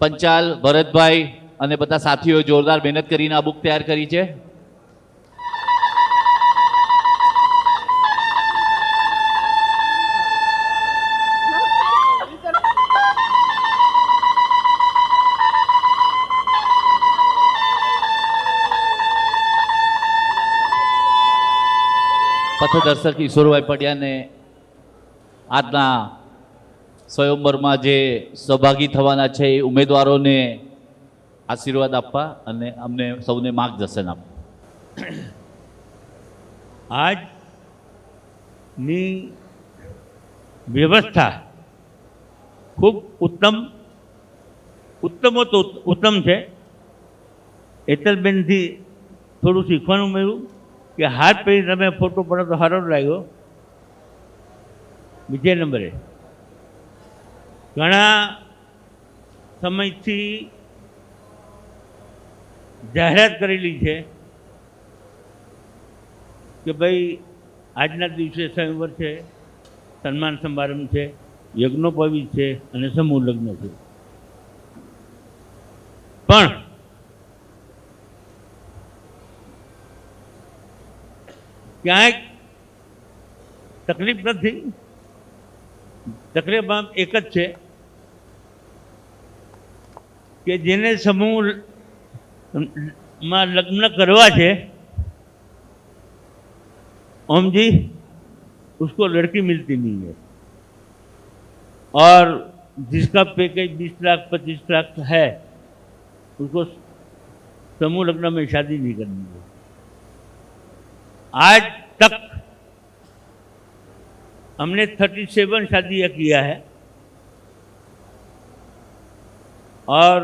પંચાલ, ભરતભાઈ અને બધા સાથીઓ જોરદાર મહેનત કરીને આ બુક તૈયાર કરી છે. પથદર્શક ઈશ્વરભાઈ પડિયાને આજના સ્વયંવરમાં જે સહભાગી થવાના છે એ ઉમેદવારોને આશીર્વાદ આપવા અને અમને સૌને માર્ગદર્શન આપવા. આજની વ્યવસ્થા ખૂબ ઉત્તમ તો ઉત્તમ છે. એતલબેનથી થોડું શીખવાનું મળ્યું કે હાથ પહેરી તમે ફોટો પડો તો સારો જ લાગ્યો. બીજા નંબરે ઘણા સમયથી જાહેરાત કરેલી છે કે ભાઈ આજના દિવસે સ્વયંવર છે, સન્માન સમારંભ છે, યજ્ઞોપવીત છે અને સમૂહ લગ્ન છે. પણ ક્યાંય તકલીફ નથી. તકલીફ એક જ છે કે જેને સમૂહમાં લગ્ન કરવા છે, ओम जी उसको लड़की मिलती नहीं है. और जिसका पैकेज 20 लाख 25 लाख है उसको समूह लग्न में शादी नहीं करनी है। आज तक हमने 37 शादियाँ किया है और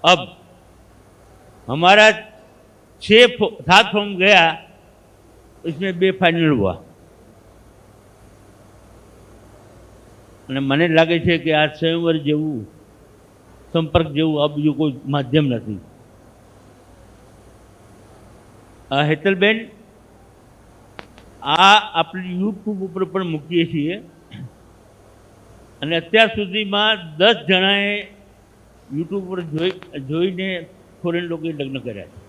अब हमारा 7 फॉर्म गया, इसमें 2 फाइनल हुआ અને મને લાગે છે કે આ સ્વયંવર જેવું સંપર્ક જેવું આ બીજું કોઈ માધ્યમ નથી. હેતલબેન, આ આપણે યુટ્યુબ ઉપર પણ મૂકીએ છીએ અને અત્યાર સુધીમાં 10 જણાએ યુટ્યુબ પર જોઈને ફોરેન લોકોએ લગ્ન કર્યા છે.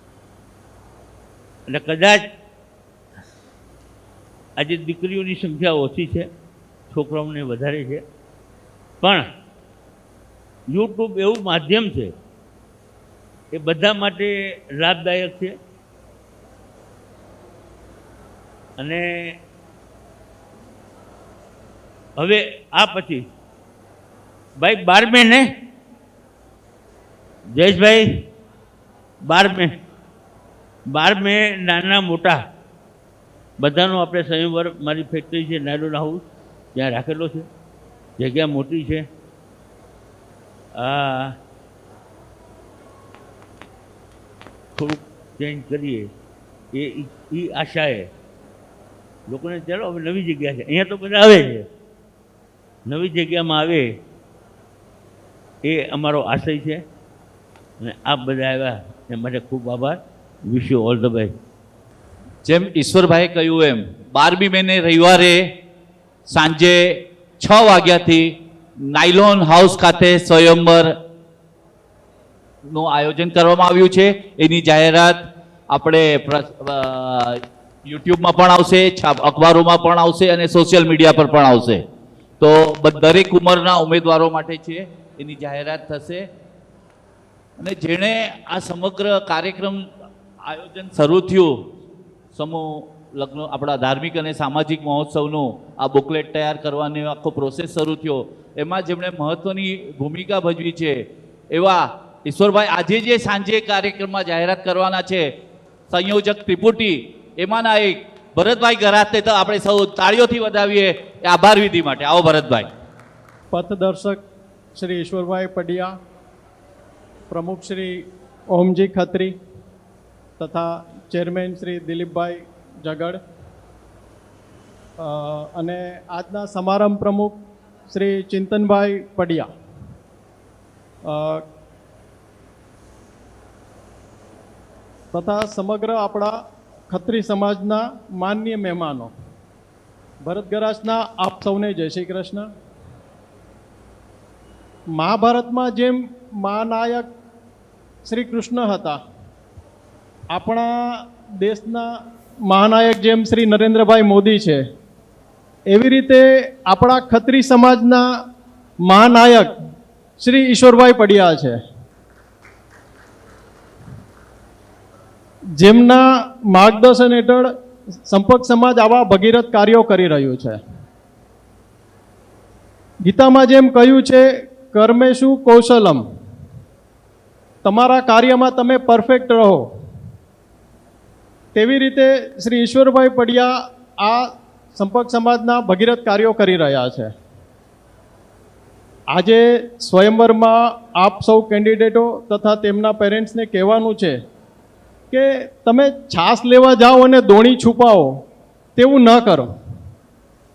એટલે કદાચ આજે દીકરીઓની સંખ્યા ઓછી છે, છોકરાઓને વધારે છે, પણ યુટ્યુબ એવું માધ્યમ છે એ બધા માટે લાભદાયક છે. અને હવે આ પછી ભાઈ 12 ને જયેશભાઈ 12 નાના મોટા બધાનો આપણે સંયમવર, મારી ફેક્ટરી છે નાયલોન હાઉસ, ત્યાં રાખેલો છે. જગ્યા મોટી છે. થોડુંક ચેન્જ કરીએ એ આશાએ લોકોને ચાલો હવે નવી જગ્યા છે, અહીંયા તો બધા આવે છે, નવી જગ્યામાં આવે એ અમારો આશય છે. અને આપ બધા આવ્યા એ માટે ખૂબ આભાર. Wish you all the best. જેમ ઈશ્વરભાઈએ કહ્યું એમ 12મી મેને રવિવારે સાંજે 6 વાગ્યાથી નાયલોન હાઉસ ખાતે સ્વયંવરનું આયોજન કરવામાં આવ્યું છે. એની જાહેરાત આપણે યુટ્યુબમાં પણ આવશે, અખબારોમાં પણ આવશે અને સોશિયલ મીડિયા પર પણ આવશે. તો દરેક ઉંમરના ઉમેદવારો માટે છે, એની જાહેરાત થશે. અને જેણે આ સમગ્ર કાર્યક્રમ આયોજન શરૂ થયું, સમૂહ લગ્ન આપણા ધાર્મિક અને સામાજિક મહોત્સવનું આ બુકલેટ તૈયાર કરવાની આખો પ્રોસેસ શરૂ થયો, એમાં જેમણે મહત્ત્વની ભૂમિકા ભજવી છે એવા ઈશ્વરભાઈ આજે જે સાંજે કાર્યક્રમમાં જાહેરાત કરવાના છે સંયોજક ત્રિપુટી, એમાંના એક ભરતભાઈ ગરાતે. તો આપણે સૌ તાળીઓથી વધાવીએ એ આભાર વિધિ માટે. આવો ભરતભાઈ. પથદર્શક શ્રી ઈશ્વરભાઈ પડિયા, પ્રમુખ શ્રી ઓમજી ખત્રી તથા ચેરમેન શ્રી દિલીપભાઈ જગડ અને આજના સમારંભ પ્રમુખ શ્રી ચિંતનભાઈ પડિયા તથા સમગ્ર આપણા ખત્રી સમાજના માનનીય મહેમાનો, ભરત ગરાસના આપ સૌને જય શ્રી કૃષ્ણ. મહાભારતમાં જેમ મહાનાયક શ્રી કૃષ્ણ હતા, આપણા દેશના મહાનાયક જેમ શ્રી નરેન્દ્રભાઈ મોદી છે, એવી રીતે આપણા ખત્રી સમાજના મહાનાયક શ્રી ઈશ્વરભાઈ પડિયા છે, જેમના માર્ગદર્શન હેઠળ સંપર્ક સમાજ આવા ભગીરથ કાર્યો કરી રહ્યું છે. ગીતામાં જેમ કહ્યું છે, કર્મેશુ કૌશલમ, તમારા કાર્યમાં તમે પરફેક્ટ રહો. તેવી રીતે શ્રી ઈશ્વરભાઈ પડિયા આ સંપર્ક સમાજના ભગીરથ કાર્યો કરી રહ્યા છે. આજે સ્વયંવરમાં આપ સૌ કેન્ડિડેટો તથા તેમના પેરેન્ટ્સને કહેવાનું છે કે તમે છાસ લેવા જાઓ અને દોણી છુપાવો તેવું ન કરો.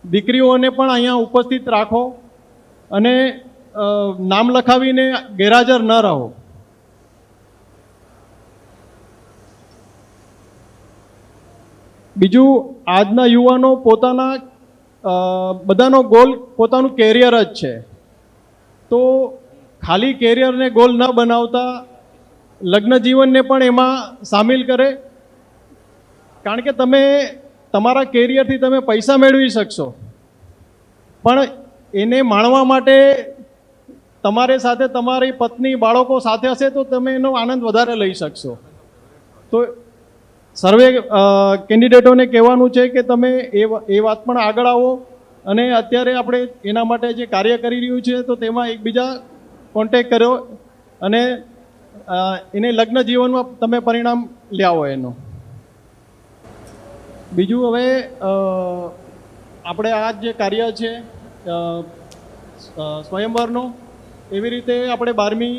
દીકરીઓને પણ અહીંયા ઉપસ્થિત રાખો અને નામ લખાવીને ગેરહાજર ન રહો. બીજું, આજના યુવાનો પોતાના બધાનો ગોલ પોતાનું કેરિયર જ છે, તો ખાલી કેરિયરને ગોલ ન બનાવતા લગ્ન જીવનને પણ એમાં સામેલ કરે. કારણ કે તમે તમારા કેરિયરથી તમે પૈસા મેળવી શકશો, પણ એને માણવા માટે તમારી સાથે તમારી પત્ની બાળકો સાથે હશે તો તમે એનો આનંદ વધારે લઈ શકશો. તો સર્વે કેન્ડિડેટોને કહેવાનું છે કે તમે એ વાત પણ આગળ આવો અને અત્યારે આપણે એના માટે જે કાર્ય કરી રહ્યું છે તો તેમાં એકબીજા કોન્ટેક કર્યો અને એને લગ્ન જીવનમાં તમે પરિણામ લ્યાવો એનું. બીજું હવે આપણે આ જે કાર્ય છે સ્વયંવરનું, એવી રીતે આપણે 12મી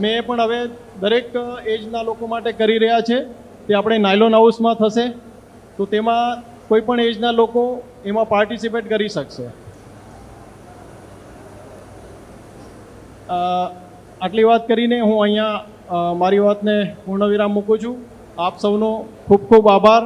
મે પણ હવે દરેક એજના લોકો માટે કરી રહ્યા છે. તે આપણે નાયલોન હાઉસમાં થશે, તો તેમાં કોઈ પણ એજના લોકો એમાં પાર્ટિસિપેટ કરી શકશે. આટલી વાત કરીને હું અહીંયા મારી વાતને પૂર્ણવિરામ મૂકું છું. આપ સૌનો ખૂબ ખૂબ આભાર.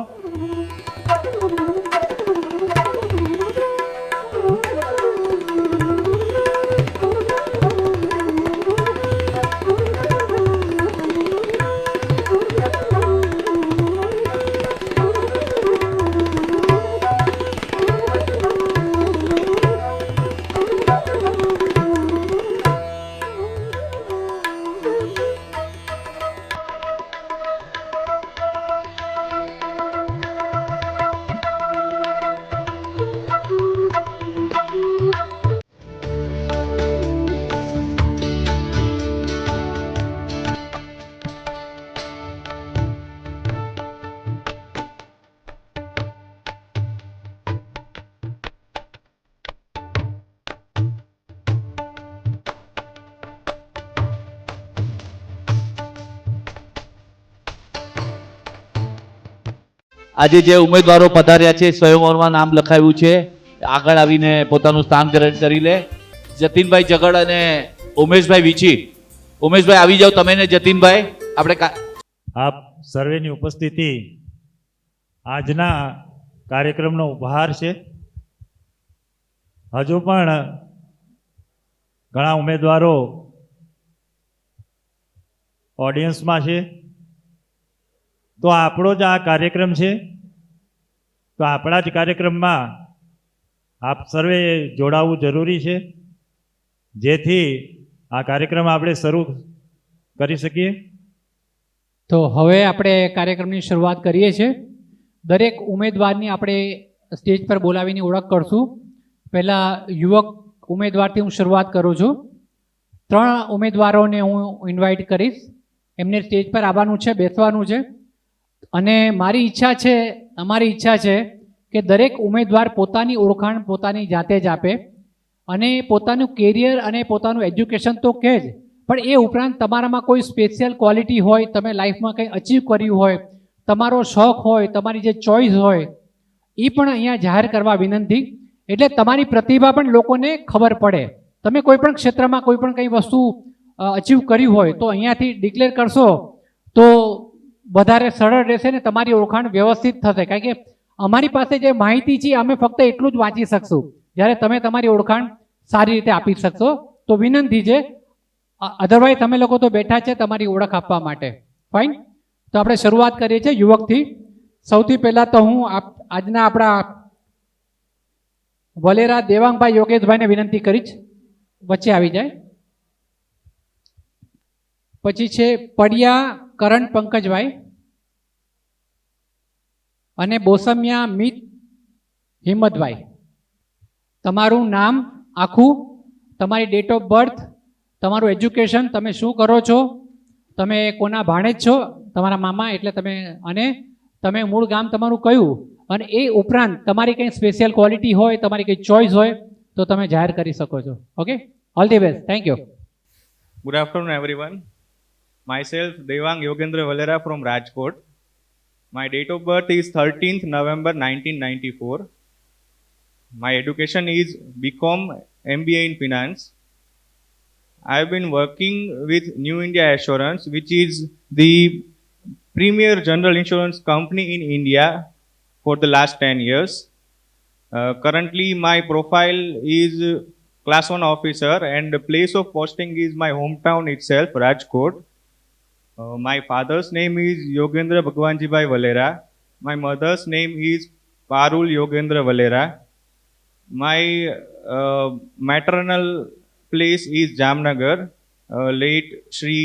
આજે જે ઉમેદવારો પધાર્યા છે, સ્વયંવરમાં નામ લખાયું છે, આગળ આવીને પોતાનું સ્થાન ગ્રહણ કરી લે. જતીનભાઈ જગડ અને ઉમેશભાઈ વિછી. ઉમેશભાઈ આવી જાઓ તમે ને જતીનભાઈ. આપણે આપ સર્વેની ઉપસ્થિતિ આજના કાર્યક્રમનો ઉપહાર છે. હજુ પણ ઘણા ઉમેદવારો ઓડિયન્સમાં છે. તો આપણો જ આ કાર્યક્રમ છે, તો આપણા જ કાર્યક્રમમાં આપ સર્વે જોડાવવું જરૂરી છે, જેથી આ કાર્યક્રમ આપણે શરૂ કરી શકીએ. તો હવે આપણે કાર્યક્રમની શરૂઆત કરીએ છીએ. દરેક ઉમેદવારની આપણે સ્ટેજ પર બોલાવીને ઓળખ કરશું. પહેલાં યુવક ઉમેદવારથી હું શરૂઆત કરું છું. 3 ઉમેદવારોને હું ઇન્વાઇટ કરીશ. એમને સ્ટેજ પર આવવાનું છે, બેસવાનું છે. અને મારી ઈચ્છા છે, અમારી ઈચ્છા છે કે દરેક ઉમેદવાર પોતાની ઓળખાણ પોતાની જાતે જ આપે અને પોતાનું કેરિયર અને પોતાનું એજ્યુકેશન તો કહે જ, પણ એ ઉપરાંત તમારામાં કોઈ સ્પેશિયલ ક્વોલિટી હોય, તમે લાઈફમાં કંઈ અચીવ કર્યું હોય, તમારો શોખ હોય, તમારી જે ચોઇસ હોય, એ પણ અહીંયા જાહેર કરવા વિનંતી. એટલે તમારી પ્રતિભા પણ લોકોને ખબર પડે. તમે કોઈ પણ ક્ષેત્રમાં કોઈ પણ કંઈ વસ્તુ અચીવ કર્યું હોય તો અહીંયાથી ડિક્લેર કરશો તો વધારે સરળ રહેશે ને તમારી ઓળખાણ વ્યવસ્થિત થશે. કારણ કે અમારી પાસે જે માહિતી છે અમે ફક્ત એટલું જ વાંચી શકશું, જ્યારે તમે તમારી ઓળખાણ સારી રીતે આપી શકશો. તો વિનંતી છે, અધરવાઇઝ તમે લોકો તો બેઠા છે તમારી ઓળખ આપવા માટે. ફાઇન. તો આપણે શરૂઆત કરીએ છીએ યુવકથી. સૌથી પહેલાં તો હું આજના આપણા વલેરા દેવાંગભાઈ યોગેશભાઈને વિનંતી કરીશ વચ્ચે આવી જાય. પછી છે પડિયા કરણ પંકજભાઈ અને બોસમિયા મિત હિંમતભાઈ. તમારું નામ આખું, તમારી ડેટ ઓફ બર્થ, તમારું એજ્યુકેશન, તમે શું કરો છો, તમે કોના ભાણેજ છો, તમારા મામા એટલે તમે, અને તમે મૂળ ગામ તમારું કયું, અને એ ઉપરાંત તમારી કંઈ સ્પેશિયલ ક્વોલિટી હોય, તમારી કંઈ ચોઇસ હોય તો તમે જાહેર કરી શકો છો. Okay, all the best. Thank you. Good afternoon, everyone. Myself, Devang Yogendra Valera from Rajkot. My date of birth is 13th November 1994. My education is BCom MBA in Finance. I have been working with New India Assurance, which is the premier general insurance company in India for the last 10 years. Currently, my profile is Class 1 officer and the place of posting is my hometown itself, Rajkot. My father's name is Yogendra Bhagwanjibai Valera. My mother's name is Parul Yogendra Valera. My maternal place is Jamnagar, late Shri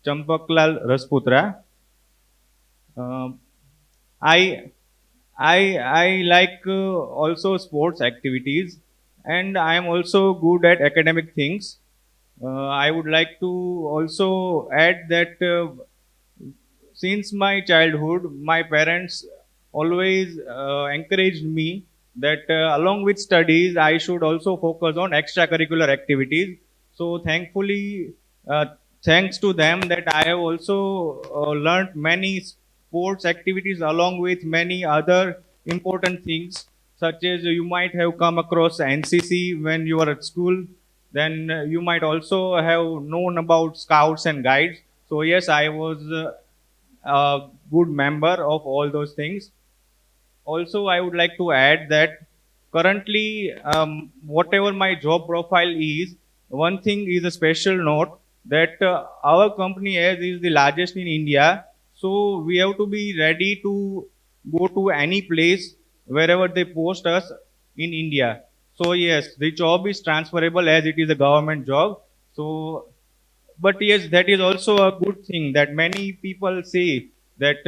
Champaklal Rasputra. I like also sports activities, and I am also good at academic things. I would like to also add that since my childhood, my parents always encouraged me that along with studies, I should also focus on extracurricular activities. So thankfully, thanks to them, that I have also learned many sports activities along with many other important things, such as you might have come across NCC when you were at school. Then you might also have known about scouts and guides. So yes, I was a good member of all those things. Also, I would like to add that currently, whatever my job profile is, one thing is a special note that our company, as is the largest in India, so we have to be ready to go to any place wherever they post us in India. So yes, the job is transferable as it is a government job. So but yes, that is also a good thing that many people say that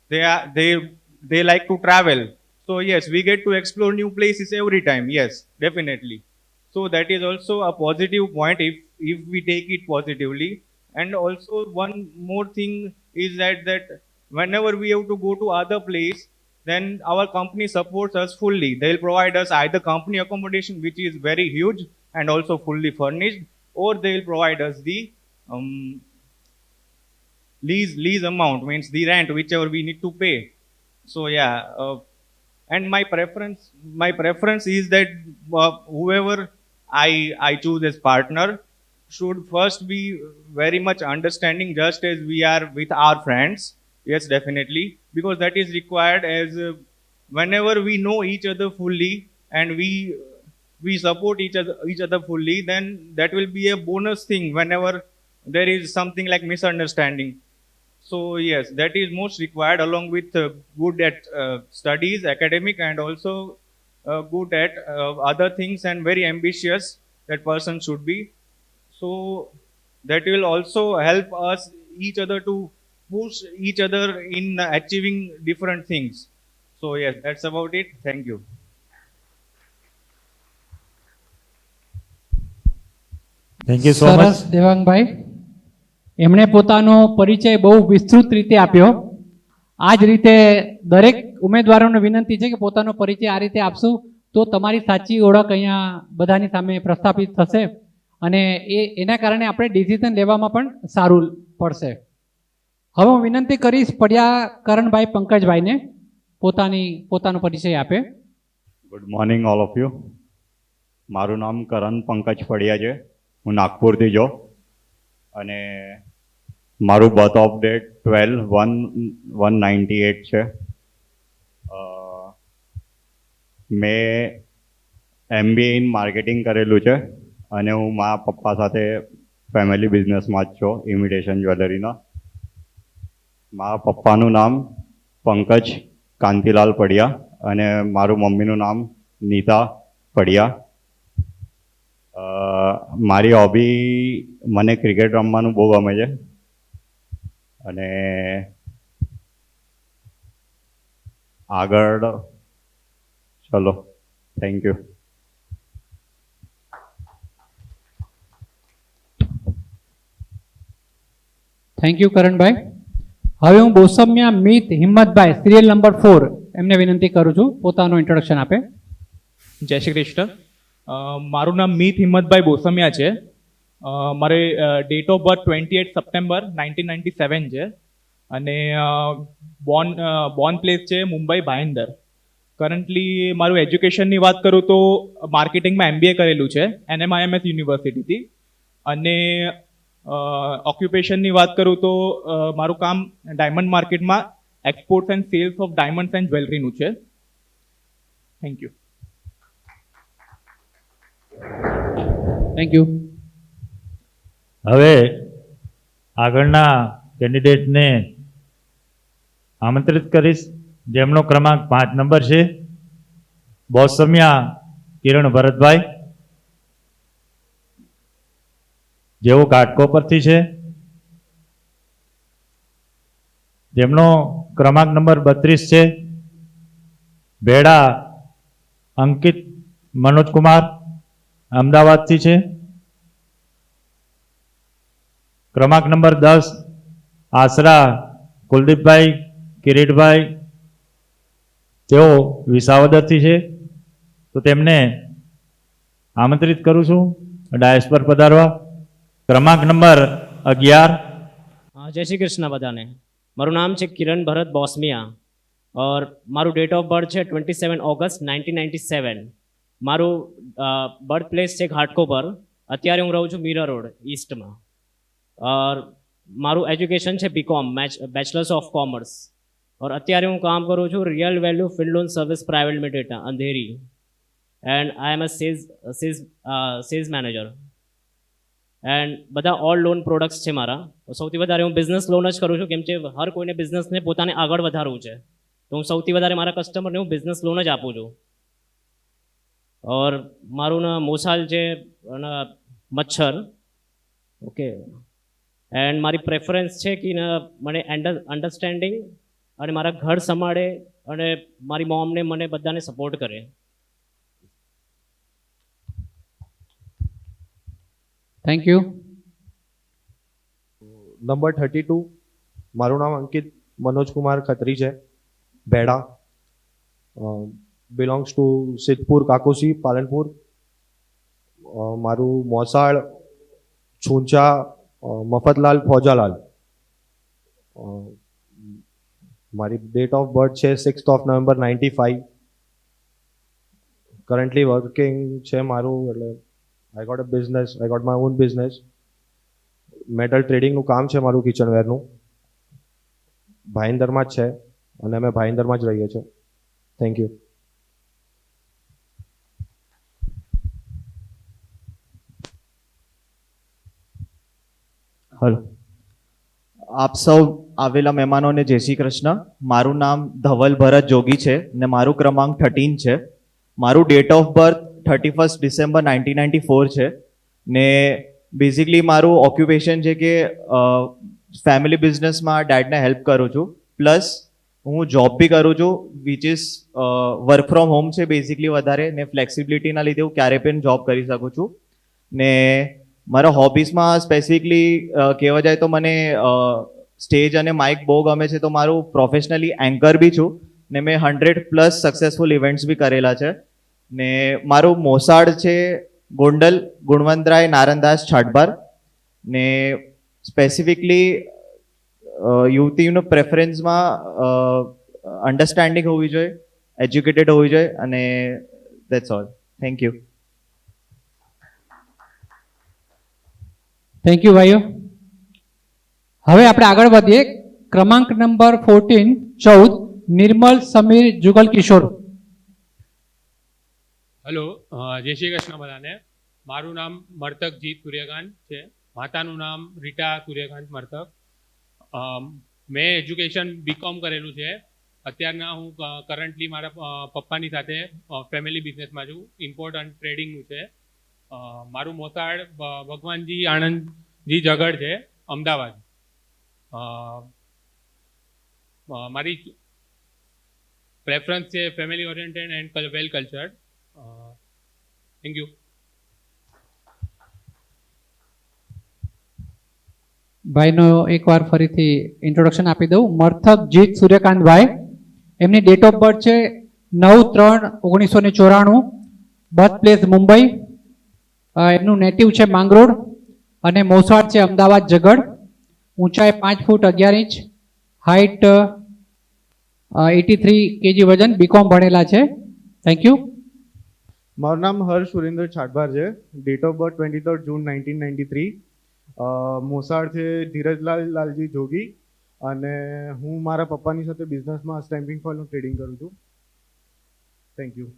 they are they like to travel. So yes, we get to explore new places every time. Yes, definitely. So that is also a positive point if we take it positively. And also one more thing is that whenever we have to go to other place, then our company supports us fully. They'll provide us either company accommodation, which is very huge and also fully furnished, or they'll provide us the lease amount, means the rent whichever we need to pay. So yeah, and my preference is that whoever I choose as partner should first be very much understanding, just as we are with our friends. Yes, definitely, because that is required as whenever we know each other fully and we support each other fully, then that will be a bonus thing whenever there is something like misunderstanding. So yes, that is most required, along with good at studies, academic, and also good at other things and very ambitious that person should be. So that will also help us each other to push each other in achieving different things. So yes, that's about it. Thank you. Thank you સો સરસ much. Devangbhai, એમણે પોતાનો પરિચય બહુ વિસ્તૃત રીતે આપ્યો. આ જ રીતે દરેક ઉમેદવારોને વિનંતી છે કે પોતાનો પરિચય આ રીતે આપશું તો તમારી સાચી ઓળખ અહીંયા બધાની સામે પ્રસ્થાપિત થશે અને એના કારણે આપણે ડિસિઝન લેવામાં પણ સારું પડશે. હવે હું વિનંતી કરીશ પડિયાકરણભાઈ પંકજભાઈને પોતાનો પરિચય આપે. Good morning all of you. મારું નામ કરણ પંકજ પડિયા છે. હું નાગપુરથી જો અને મારું બર્થ ઓફ ડેટ 12/1/1998 છે. મેં MBA ઇન માર્કેટિંગ કરેલું છે અને હું મારા પપ્પા સાથે ફેમિલી બિઝનેસમાં જ છું, ઇમિટેશન જ્વેલરીના. મારા પપ્પાનું નામ પંકજ કાંતિલાલ પડિયા અને મારું મમ્મીનું નામ નીતા પડિયા. મારી હોબી, મને ક્રિકેટ રમવાનું બહુ ગમે છે અને આગળ ચલો. Thank you. Thank you Karanbhai. હવે હું બોસમિયા મિત હિંમતભાઈ સિરિયલ નંબર 4 એમને વિનંતી કરું છું પોતાનું ઇન્ટ્રોડક્શન આપે. જય શ્રી કૃષ્ણ. મારું નામ મિત હિંમતભાઈ બોસમિયા છે. મારે ડેટ ઓફ બર્થ 28 સપ્ટેમ્બર 1997 છે અને બોર્ન પ્લેસ છે મુંબઈ ભાઈંદર. કરન્ટલી મારું એજ્યુકેશનની વાત કરું તો માર્કેટિંગમાં MBA કરેલું છે NMIMS યુનિવર્સિટીથી અને ઓક્યુપેશનની વાત કરું તો મારું કામ ડાયમંડ માર્કેટમાં exports and sales of diamonds and જ્વેલરીનું છે. Thank you. Thank you. હવે આગળના કેન્ડિડેટને આમંત્રિત કરીશ, જેમનો ક્રમાંક 5 નંબર છે. બોસમિયા કિરણ ભરતભાઈ, જેઓ ઘાટકો પરથી છે. જેમનો ક્રમાંક નંબર 32 છે. ભેડા અંકિત મનોજકુમાર અમદાવાદથી છે. ક્રમાંક નંબર 10 આસરા કુલદીપભાઈ કિરીટભાઈ, તેઓ વિસાવદરથી છે. તો તેમને આમંત્રિત કરું છું ડાયસ પર પધારવા. ક્રમાંક નંબર 11 जय श्री कृष्ण बधाने मारू नाम है किरण भरत बोस्मिया और मारू डेट ऑफ बर्थ है 27 ऑगस्ट 1997. मारू बर्थ प्लेस है घाटकोपर. अत्यारे हूँ रहूँ छूँ मीरा रोड ईस्ट में. और मारू एज्युकेशन है बीकॉम बैचलर्स ऑफ कॉमर्स. और अत्यारे हूँ काम करूँ छूँ real value field loan service private limited Andheri. And I am a sales manager. And બધા ઓલ લોન પ્રોડક્ટ્સ છે મારા. સૌથી વધારે હું બિઝનેસ લોન જ કરું છું, કેમ કે હર કોઈને બિઝનેસને પોતાને આગળ વધારવું છે, તો હું સૌથી વધારે મારા કસ્ટમરને હું બિઝનેસ લોન જ આપું છું. ઓર મારું ને મોસાલ છે અને મચ્છર. ઓકે. એન્ડ મારી પ્રેફરન્સ છે કે મને અન્ડરસ્ટેન્ડિંગ અને મારા ઘર સંભાળે અને મારી મોમને મને બધાને સપોર્ટ કરે. Thank you. નંબર 32 મારું નામ અંકિત મનોજકુમાર ખત્રી છે, ભેડા. Belongs to Siddhpur Kakosi Palanpur. મારું મોસાળ છુંચા મફતલાલ ફોજાલાલ. મારી ડેટ ઓફ બર્થ છે 6th of November 95. Currently working છે મારું, એટલે I got a business, I got my own business. Metal ટ્રેડિંગનું કામ છે મારું, કિચનવેરનું. ભાઈંદરમાં જ છે અને અમે ભાઈંદરમાં જ રહીએ છીએ. Thank you. હલો, આપ સૌ આવેલા મહેમાનોને જય શ્રી કૃષ્ણ. મારું નામ ધવલ ભરત જોગી છે ને મારું ક્રમાંક 13 છે. મારું ડેટ ઓફ બર્થ 31 ડિસેમ્બર 1994 છે ને બેઝિકલી મારું ઓક્યુપેશન છે કે ફેમિલી બિઝનેસમાં ડેડને હેલ્પ કરું છું, પ્લસ હું જોબ બી કરું છું which is work from home છે બેઝિકલી વધારે, ને ફ્લેક્સિબિલિટીના લીધે હું ક્યારે પણ જોબ કરી શકું છું. ને મારા હોબીઝમાં સ્પેસિફિકલી કહેવા જાય તો મને સ્ટેજ અને માઇક બહુ ગમે છે, તો મારું પ્રોફેશનલી એન્કર બી છું ને મેં 100+ સક્સેસફુલ ઇવેન્ટ્સ બી કરેલા છે. ને મારું મોસાળ છે ગોંડલ ગુણવંતરાય નારણદાસ છાટબાર. ને સ્પેસિફિકલી યુવતીનો પ્રેફરન્સમાં અન્ડરસ્ટેન્ડિંગ હોવી જોઈએ, એજ્યુકેટેડ હોવી જોઈએ, અને that's all. Thank you. Thank you ભાઈઓ. હવે આપણે આગળ વધીએ. ક્રમાંક નંબર 14 નિર્મલ સમીર જુગલ કિશોર. હેલો, જય શ્રી કૃષ્ણ બધાને. મારું નામ મર્તક જીત સૂર્યકાંત છે. માતાનું નામ રીટા સૂર્યકાંત મર્તક. મેં એજ્યુકેશન બીકોમ કરેલું છે. અત્યારના હું કરન્ટલી મારા પપ્પાની સાથે ફેમિલી બિઝનેસમાં છું, ઇમ્પોર્ટ એન્ડ ટ્રેડિંગનું છે. મારું મોસાળ ભગવાનજી આણંદજી જગડ છે, અમદાવાદ. મારી પ્રેફરન્સ છે family oriented and well cultured. Thank you. ભાઈનો એકવાર ફરીથી ઇન્ટ્રોડક્શન આપી દઉં. મર્થક જીત સૂર્યકાંતભાઈ. એમની ડેટ ઓફ બર્થ છે 9/3/1994. Birth place Mumbai. એમનું નેટિવ છે માંગરોળ અને મોસાળ છે અમદાવાદ જગડ. ઊંચાઈ 5 ફૂટ 11 ઇંચ, હાઇટ 83 kg વજન, બીકોમ ભણેલા છે. Thank you. મારું નામ હર્ષ સુરેન્દ્ર છાટબાર છે. ડેટ ઓફ બર્થ 23 જૂન 1993. મોસાળ છે ધીરજલાલ લાલજી જોગી અને હું મારા પપ્પાની સાથે બિઝનેસમાં સ્ટેમ્પિંગ ફોઇલનું ટ્રેડિંગ કરું છું. Thank you.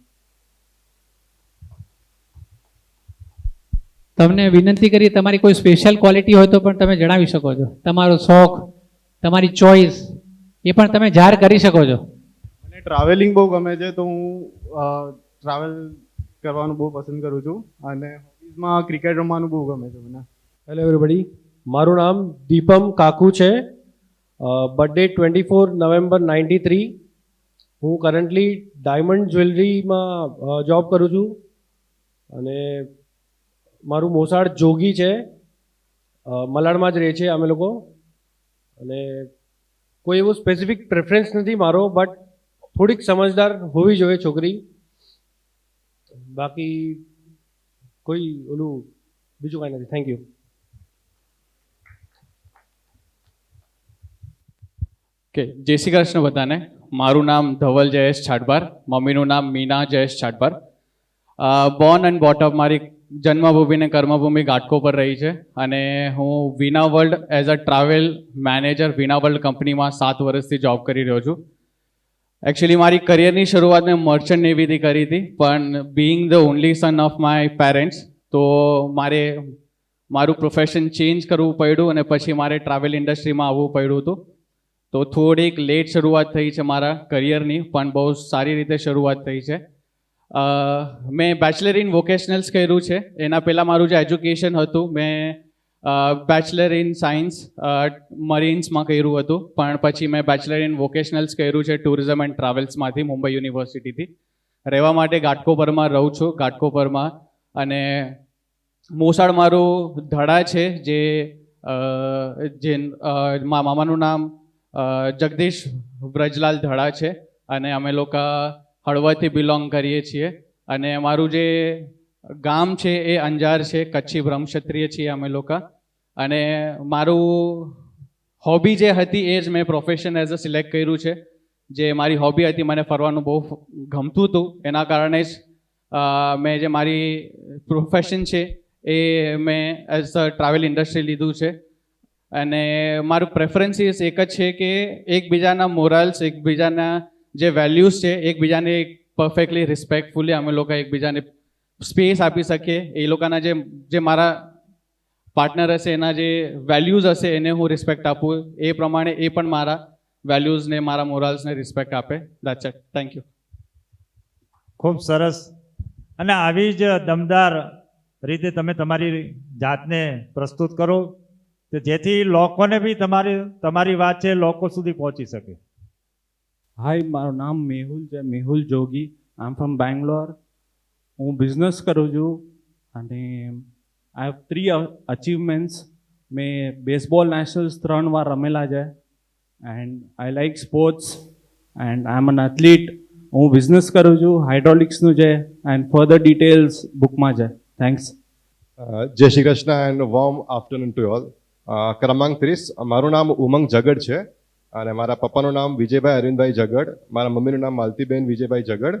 તમને વિનંતી કરી તમારી કોઈ સ્પેશિયલ ક્વોલિટી હોય તો પણ તમે જણાવી શકો છો. તમારો શોખ, તમારી ચોઇસ એ પણ તમે જાહેર કરી શકો છો. મને ટ્રાવેલિંગ બહુ ગમે છે, તો હું ટ્રાવેલ કરવાનું બહુ પસંદ કરું છું અને હોબીઝમાં ક્રિકેટ રમવાનું બહુ ગમે છે મને. હેલો એવરીબડી, મારું નામ દીપમ કાકુ છે. Birthday 24 November 93. હું કરન્ટલી ડાયમંડ જ્વેલરીમાં જોબ કરું છું અને મારું મોસાળ જોગી છે, મલાડમાં જ રહે છે અમે લોકો. અને કોઈ એવો સ્પેસિફિક પ્રેફરન્સ નથી મારો, બટ થોડીક સમજદાર હોવી જોઈએ છોકરી. બાકી કોઈ ઓલું બીજું કાંઈ નથી. Thank you. કે જય શ્રી કૃષ્ણ બધાને. મારું નામ ધવલ જયેશ છાટબાર, મમ્મીનું નામ મીના જયેશ છાટબાર. બોર્ન એન્ડ બોટઅપ મારી જન્મભૂમિ ને કર્મભૂમિ ઘાટકો પર રહી છે અને હું Veena world as a travel manager Veena world કંપનીમાં 7 વર્ષથી જોબ કરી રહ્યો છું. એકચ્યુઅલી મારી કરિયરની શરૂઆત મેં મર્ચન્ટ નેવીથી કરી હતી, પણ being the only son of my parents તો મારું પ્રોફેશન ચેન્જ કરવું પડ્યું અને પછી મારે ટ્રાવેલ ઇન્ડસ્ટ્રીમાં આવવું પડ્યું હતું. તો થોડીક લેટ શરૂઆત થઈ છે મારા કરિયરની, પણ બહુ સારી રીતે શરૂઆત થઈ છે. મેં બેચલર ઇન વોકેશનલ્સ કર્યું છે. એના પહેલાં મારું જે એજ્યુકેશન હતું મેં બેચલર ઇન સાયન્સ મરીન્સમાં કર્યું હતું, પણ પછી મેં બેચલર ઇન વોકેશનલ્સ કર્યું છે ટુરિઝમ એન્ડ ટ્રાવેલ્સમાંથી મુંબઈ યુનિવર્સિટીથી. રહેવા માટે ઘાટકોપરમાં રહું છું, ઘાટકોપરમાં. અને મોસાળ મારું ધડા છે, જે મામાનું નામ જગદીશ વ્રજલાલ ધડા છે અને અમે લોકો હળવદથી બિલોંગ કરીએ છીએ. અને મારું જે ગામ છે એ અંજાર છે, કચ્છી બ્રહ્મક્ષત્રિય છીએ અમે લોકો. અને મારું હોબી જે હતી એ જ મેં પ્રોફેશન એઝ અ સિલેક્ટ કર્યું છે. જે મારી હોબી હતી, મને ફરવાનું બહુ ગમતું હતું, એના કારણે જ મેં જે મારી પ્રોફેશન છે એ મેં એઝ અ ટ્રાવેલ ઇન્ડસ્ટ્રી લીધું છે. અને મારું પ્રેફરન્સીસ એક જ છે કે એકબીજાના મોરલ્સ, એકબીજાના જે વેલ્યુઝ છે, એકબીજાને પરફેક્ટલી રિસ્પેક્ટફુલી અમે લોકો એકબીજાને સ્પેસ આપી શકીએ. એ લોકોના જે મારા પાર્ટનર હશે એના જે વેલ્યુઝ હશે એને હું રિસ્પેક્ટ આપું, એ પ્રમાણે એ પણ મારા વેલ્યુઝને મારા મોરલ્સને રિસ્પેક્ટ આપે. That's it. Thank you. ખૂબ સરસ. અને આવી જ દમદાર રીતે તમે તમારી જાતને પ્રસ્તુત કરો તો જેથી લોકોને બી તમારી વાત છે લોકો સુધી પહોંચી શકે. હાય, મારું નામ મેહુલ છે, Mehul Jogi. I am from Bangalore. હું બિઝનેસ કરું છું અને આઈ હેવ 3 અચીવમેન્ટ્સ. મેં બેઝબોલ નેશનલ્સ 3 વાર રમેલા છે and I like sports and I am an athlete. હું બિઝનેસ કરું છું, હાઇડ્રોલિક્સનું છે એન્ડ ફર્ધર ડિટેલ્સ બુકમાં છે. થેન્ક્સ. જય Shri Krishna and warm afternoon to all. ક્રમાંક 30. મારું નામ ઉમંગ જગડ છે અને મારા પપ્પાનું નામ વિજયભાઈ અરવિંદભાઈ જગડ, મારા મમ્મીનું નામ Maltiben Vijaybhai જગડ.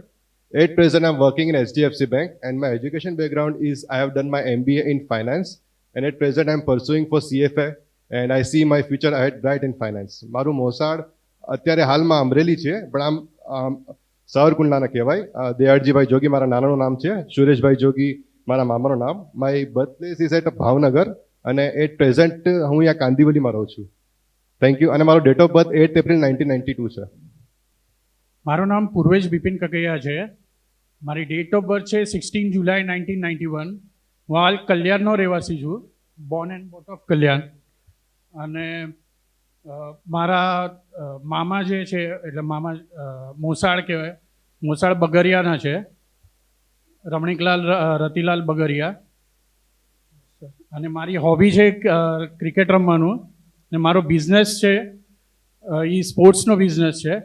At present, I'm working in HDFC Bank and my education background is I have done my MBA in finance and at present I'm pursuing for CFA and I see my future ahead bright in finance. મારું મોસાળ અત્યારે હાલમાં અમરેલી છે, પણ આમ સાવરકુંડલાના કહેવાય. દયાળજીભાઈ જોગી મારા નાનાનું નામ છે, સુરેશભાઈ જોગી મારા મામાનું નામ. My birth place is at Bhavnagar અને એટ પ્રેઝન્ટ હું અહીંયા કાંદીવલીમાં રહું છું. Thank you. અને મારો ડેટ ઓફ બર્થ 8 એપ્રિલ 1992 છે. મારું નામ પૂર્વેશ બિપિન કકૈયા છે. મારી ડેટ ઓફ બર્થ છે 16 જુલાઈ 1991. હું હાલ કલ્યાણનો રહેવાસી છું, બોર્ન એન્ડ બોટ ઓફ કલ્યાણ. અને મારા મામા જે છે એટલે મામા મોસાળ કહેવાય, મોસાળ બગરિયાના છે, રમણીકલાલ રતિલાલ બગરિયા. અને મારી હોબી છે ક્રિકેટ રમવાનું ને મારો બિઝનેસ છે એ સ્પોર્ટ્સનો બિઝનેસ છે.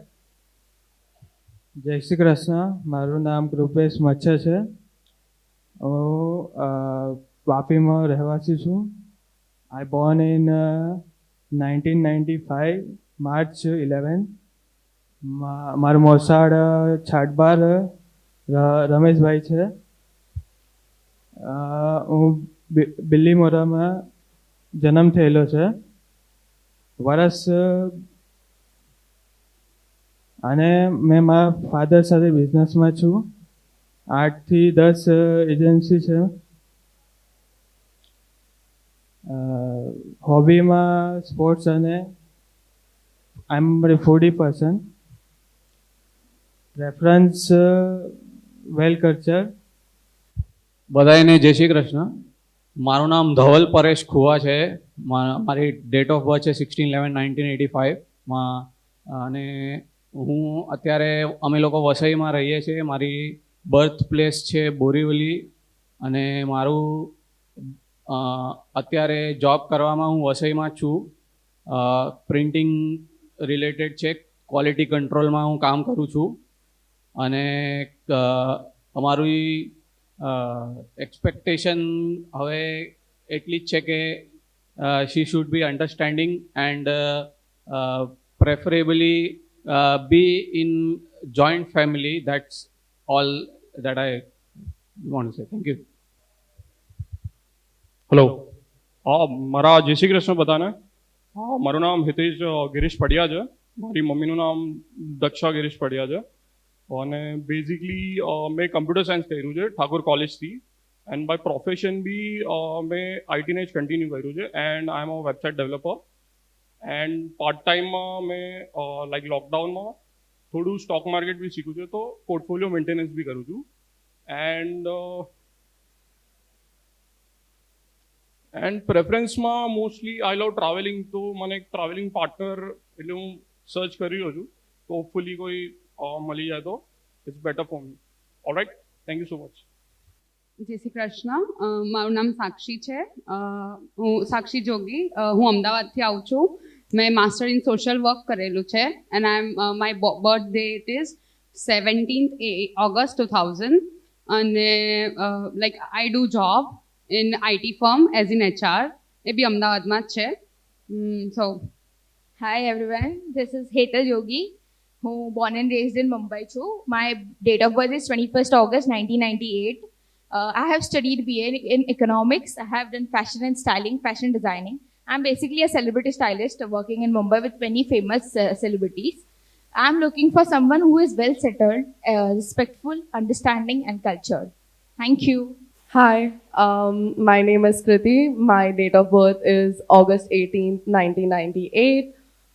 જય શ્રી કૃષ્ણ. મારું નામ કૃપેશ મચ્છર છે. હું વાપીમાં રહેવાસી છું. આઈ બોર્ન ઇન 1995 માર્ચ 11. મારું મોસાળ છાટબાર રમેશભાઈ છે. હું બિલ્લીમોરામાં જન્મ થયેલો છે. વર્ષ અને મેં મારા ફાધર સાથે બિઝનેસમાં છું. 8 થી 10 એજન્સી છે. હોબીમાં સ્પોર્ટ્સ અને આઈ એમ ફૂડી પર્સન. રેફરન્સ વેલ કલ્ચર. બધાને જય શ્રી કૃષ્ણ. મારું નામ ધવલ પરેશ ખુવા છે. મારી ડેટ ઓફ બર્થ છે 16/11/1985 અને હું અત્યારે અમે લોકો વસઈમાં રહીએ છીએ. મારી બર્થ પ્લેસ છે બોરીવલી અને મારું અત્યારે જોબ કરવામાં હું વસઈમાં જ છું. પ્રિન્ટિંગ રિલેટેડ છે, ક્વોલિટી કંટ્રોલમાં હું કામ કરું છું. અને અમારી એક્સપેક્ટેશન હવે એટલી જ છે કે she should be understanding and preferably be in joint family. That's all that I want to say. Thank you. Hello, મારા જય શ્રી કૃષ્ણ બધાને. મારું નામ હિતેશ ગિરીશ પડિયા છે. મારી મમ્મીનું નામ દક્ષા ગિરીશ પડિયા છે. અને બેઝિકલી મેં કમ્પ્યુટર સાયન્સ કર્યું છે ઠાકોર કોલેજથી. એન્ડ બાય પ્રોફેશન બી મેં આઈટીને જ કન્ટિન્યુ કર્યું છે. And I am a website developer. And part ટાઈમમાં મેં લાઈક લોકડાઉનમાં થોડું સ્ટોક માર્કેટ બી શીખ્યું છે, તો પોર્ટફોલિયો મેન્ટેનન્સ બી કરું છું. એન્ડ પ્રેફરન્સમાં મોસ્ટલી આઈ લવ ટ્રાવેલિંગ, તો મને એક ટ્રાવેલિંગ પાર્ટનર એટલે હું સર્ચ કરી રહ્યો છું. તો હોપફુલી કોઈ મળી જાય તો it's better for me. Alright, thank you so much. જય શ્રી કૃષ્ણ. મારું નામ સાક્ષી છે. હું સાક્ષી જોગી. હું અમદાવાદથી આવું છું. મેં માસ્ટર ઇન સોશિયલ વર્ક કરેલું છે. And my birth date is 17th August 2000. અને like I do job in IT firm as in HR. એ બી અમદાવાદમાં જ છે. So hi everyone, this is Hetal Yogi. હું born and raised in Mumbai છું. My date of birth is 21st August 1998. I have studied BA in economics. I have done fashion and styling, fashion designing. I'm basically a celebrity stylist working in Mumbai with many famous celebrities. I'm looking for someone who is well settled, respectful, understanding, and cultured. Thank you. Hi, my name is Kriti. My date of birth is August 18th, 1998.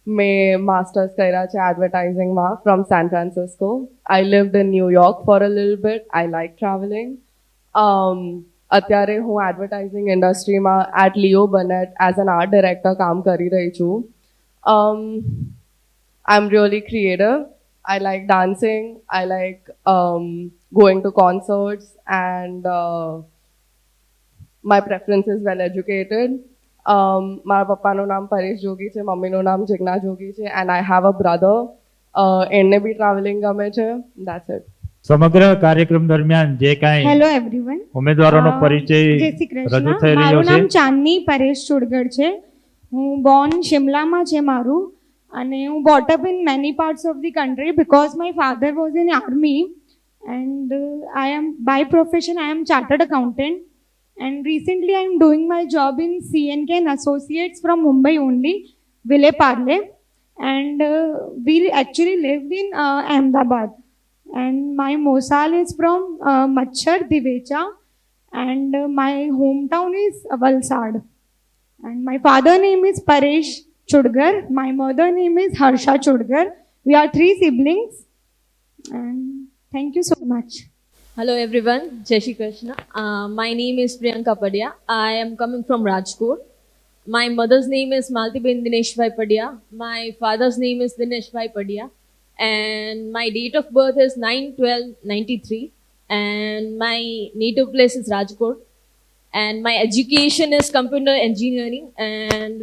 મેં masters કર્યા છે એડવર્ટાઇઝિંગમાં from San Francisco. I lived in New York for a little bit. I like traveling. અત્યારે હું advertising ઇન્ડસ્ટ્રીમાં at Leo Burnett as an art director કામ કરી રહી છું. I am really creative. I like dancing. I like going to concerts, and my preference is well educated. મારા પપ્પાનું નામ પરેશ જોગી છે, મમ્મીનું નામ જિજ્ઞા જોગી છે, and I have a brother. એને બી ટ્રાવેલિંગ ગમે છે. That's it. સમગ્ર કાર્યક્રમ દરમિયાન જે કાંઈ હેલો એવરીવન, ઉમેદવારોનો પરિચય જય શ્રી રજૂ કૃષ્ણ. થઈ રહ્યો મારું છે. નામ ચાંદની પરેશ ચુડગડ છે. હું બોર્ન શિમલામાં છે મારું, અને હું brought up in many parts of the country because my father was in army, and I am by profession I am chartered accountant, and recently I am doing my job in C&K and Associates from Mumbai only, Vile Parle, and we actually lived in Ahmedabad. And my Mosal is from Machar Divecha, and my hometown is Valsad. And my father name is Paresh Chudgar. My mother name is Harsha Chudgar. We are 3 siblings. And thank you so much. Hello everyone, Jai Shri Krishna. My name is Priyanka Padia. I am coming from Rajkot. My mother's name is Maltiben Dineshbhai Padia. My father's name is Dineshbhai Padia. And my date of birth is 9/12/93. And my native place is Rajkot. And my education is computer engineering. And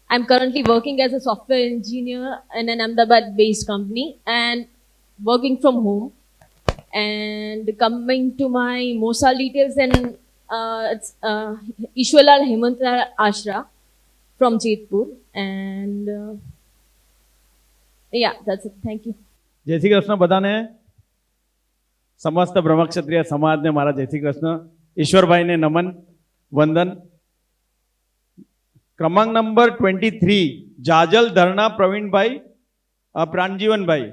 I'm currently working as a software engineer in an Ahmedabad-based company and working from home. And coming to my Mosal details, and it's Ishwalal Hemanta Ashra from Jetpur. And yeah, that's it. Thank you. જય શ્રી કૃષ્ણ બધાને. સમસ્ત બ્રહ્મક્ષત્રિય સમાજને મારા જય શ્રી કૃષ્ણ. ઈશ્વરભાઈને નમન વંદન. ક્રમાંક number 23 જાજલ ધરના Pravinbhai પ્રાણજીવનભાઈ.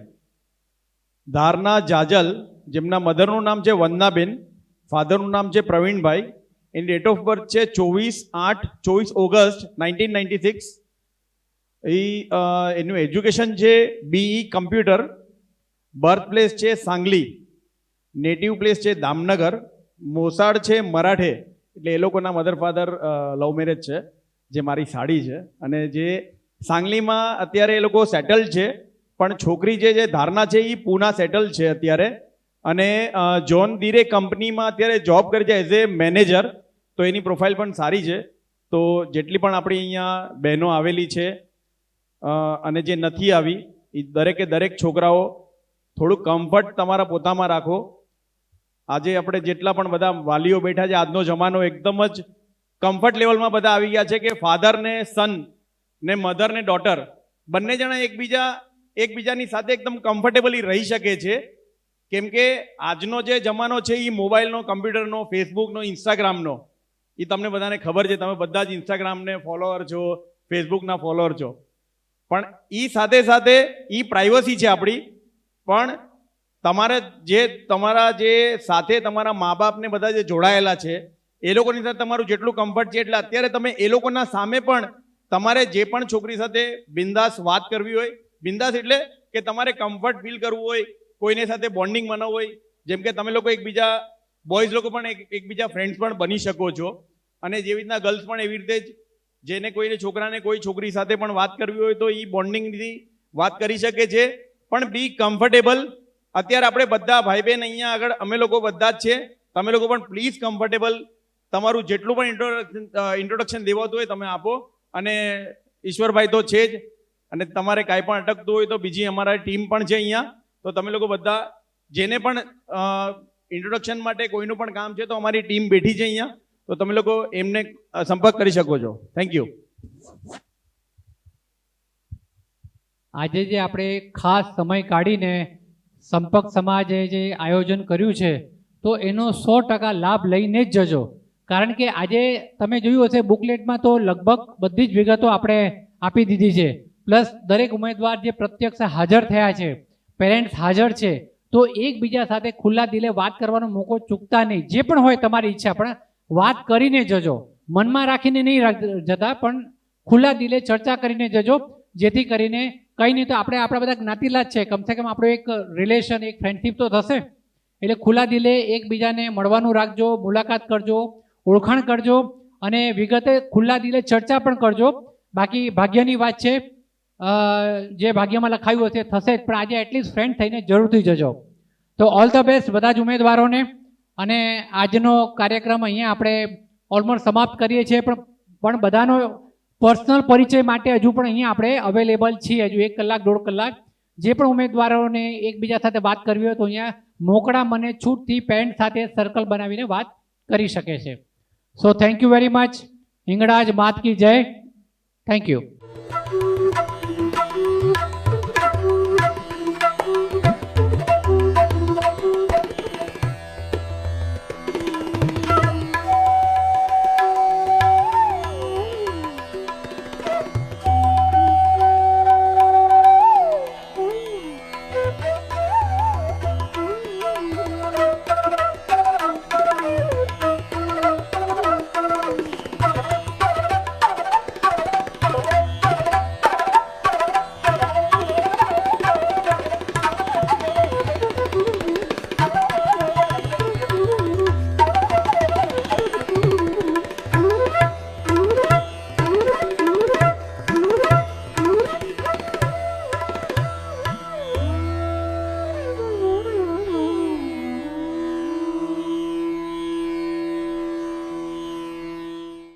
ધારના જાજલ, જેમના મધરનું નામ છે વંદનાબેન, ફાધરનું નામ છે પ્રવીણભાઈ. એની ડેટ ઓફ બર્થ છે 24 ઓગસ્ટ 1996. એનું એજ્યુકેશન છે BE કમ્પ્યુટર. બર્થ પ્લેસ છે સાંગલી. નેટિવ પ્લેસ છે દામનગર. મોસાળ છે મરાઠે. એટલે એ લોકોના મધર ફાધર લવ મેરેજ છે, જે મારી સાડી છે. અને જે સાંગલીમાં અત્યારે એ લોકો સેટલ છે, પણ છોકરી જે ધારણા છે એ પૂના સેટલ છે અત્યારે, અને જોન દીરે કંપનીમાં અત્યારે જોબ કરે છે એઝ એ મેનેજર. તો એની પ્રોફાઇલ પણ સારી છે. તો જેટલી પણ આપણી અહીંયા બહેનો આવેલી છે અને જે નથી આવી, એ દરેકે દરેક છોકરાઓ થોડુંક કમ્ફર્ટ તમારા પોતામાં રાખો. આજે આપણે જેટલા પણ બધા વાલીઓ બેઠા છે, આજનો જમાનો એકદમ જ કમ્ફર્ટ લેવલમાં બધા આવી ગયા છે કે ફાધર ને સન ને મધર ને ડોટર બંને જણા એકબીજાની સાથે એકદમ કમ્ફર્ટેબલી રહી શકે છે. કેમ કે આજનો જે જમાનો છે એ મોબાઈલનો, કમ્પ્યુટરનો, ફેસબુકનો, ઇન્સ્ટાગ્રામનો, એ તમને બધાને ખબર છે. તમે બધા જ ઇન્સ્ટાગ્રામને ફોલોઅર છો, ફેસબુકના ફોલોઅર છો. પણ એ સાથે સાથે એ પ્રાઇવસી છે આપણી. પણ તમારા જે સાથે તમારા મા બાપને બધા જે જોડાયેલા છે એ લોકોની સાથે તમારું જેટલું કમ્ફર્ટ છે, એટલે અત્યારે તમે એ લોકોના સામે પણ તમારે જે પણ છોકરી સાથે બિંદાસ વાત કરવી હોય, બિંદાસ એટલે કે તમારે કમ્ફર્ટ ફીલ કરવું હોય, કોઈને સાથે બોન્ડિંગ બનાવવું હોય, જેમ કે તમે લોકો એકબીજા બોયઝ લોકો પણ એકબીજા ફ્રેન્ડ્સ પણ બની શકો છો. અને જેવી રીતના ગર્લ્સ પણ એવી રીતે જ જેને કોઈને છોકરાને કોઈ છોકરી સાથે પણ વાત કરવી હોય તો એ બોન્ડિંગથી વાત કરી શકે છે. પણ બી કમ્ફર્ટેબલ. અત્યારે આપણે બધા ભાઈ બહેન અહીંયા આગળ અમે લોકો બધા જ છે. તમે લોકો પણ પ્લીઝ કમ્ફર્ટેબલ તમારું જેટલું પણ ઇન્ટ્રોડક્શન દેવાતું હોય તમે આપો. અને ઈશ્વરભાઈ તો છે જ, અને તમારે કાંઈ પણ અટકતું હોય તો બીજી અમારા ટીમ પણ છે અહીંયા. તો તમે લોકો બધા જેને પણ ઇન્ટ્રોડક્શન માટે કોઈનું પણ કામ છે તો અમારી ટીમ બેઠી છે અહીંયા. તો તમે લોકો એમને સંપર્ક કરી શકો છો. Thank you. આજે જે આપણે ખાસ સમય કાઢીને સંપર્ક સમાજે જે આયોજન કર્યું છે તો એનો 100% લાભ લઈને જ જજો. કારણ કે આજે તમે જોયું હશે બુકલેટમાં તો લગભગ બધી જ વિગતો આપણે આપી દીધી છે. પ્લસ દરેક ઉમેદવાર જે પ્રત્યક્ષ હાજર થયા છે, પેરેન્ટ્સ હાજર છે, તો એકબીજા સાથે ખુલ્લા દિલે વાત કરવાનો મોકો ચૂકતા નહીં. જે પણ હોય તમારી ઈચ્છા, પણ વાત કરીને જજો. મનમાં રાખીને નહીં જતા, પણ ખુલ્લા દિલે ચર્ચા કરીને જજો. જેથી કરીને કંઈ નહીં તો આપણા બધા જ્ઞાતિલા જ છે, કમસે કમ આપણો એક રિલેશન, એક ફ્રેન્ડશીપ તો થશે. એટલે ખુલ્લા દિલે એકબીજાને મળવાનું રાખજો, મુલાકાત કરજો, ઓળખાણ કરજો અને વિગતે ખુલ્લા દિલે ચર્ચા પણ કરજો. બાકી ભાગ્યની વાત છે, જે ભાગ્યમાં લખાયું હશે થશે જ, પણ આજે એટલીસ્ટ ફ્રેન્ડ થઈને જરૂરથી જજો. તો ઓલ ધ બેસ્ટ બધા જ ઉમેદવારોને. અને આજનો કાર્યક્રમ અહીંયા આપણે ઓલમોસ્ટ સમાપ્ત કરીએ છીએ, પણ બધાનો પર્સનલ પરિચય માટે હજુ પણ અહીંયા આપણે અવેલેબલ છીએ. હજુ 1 કલાક 1.5 કલાક જે પણ ઉમેદવારોને એકબીજા સાથે વાત કરવી હોય તો અહીંયા મોકળા મને છૂટથી પેરેન્ટ સાથે સર્કલ બનાવીને વાત કરી શકે છે. So thank you very much. Hinglaj માત કી જય. Thank you.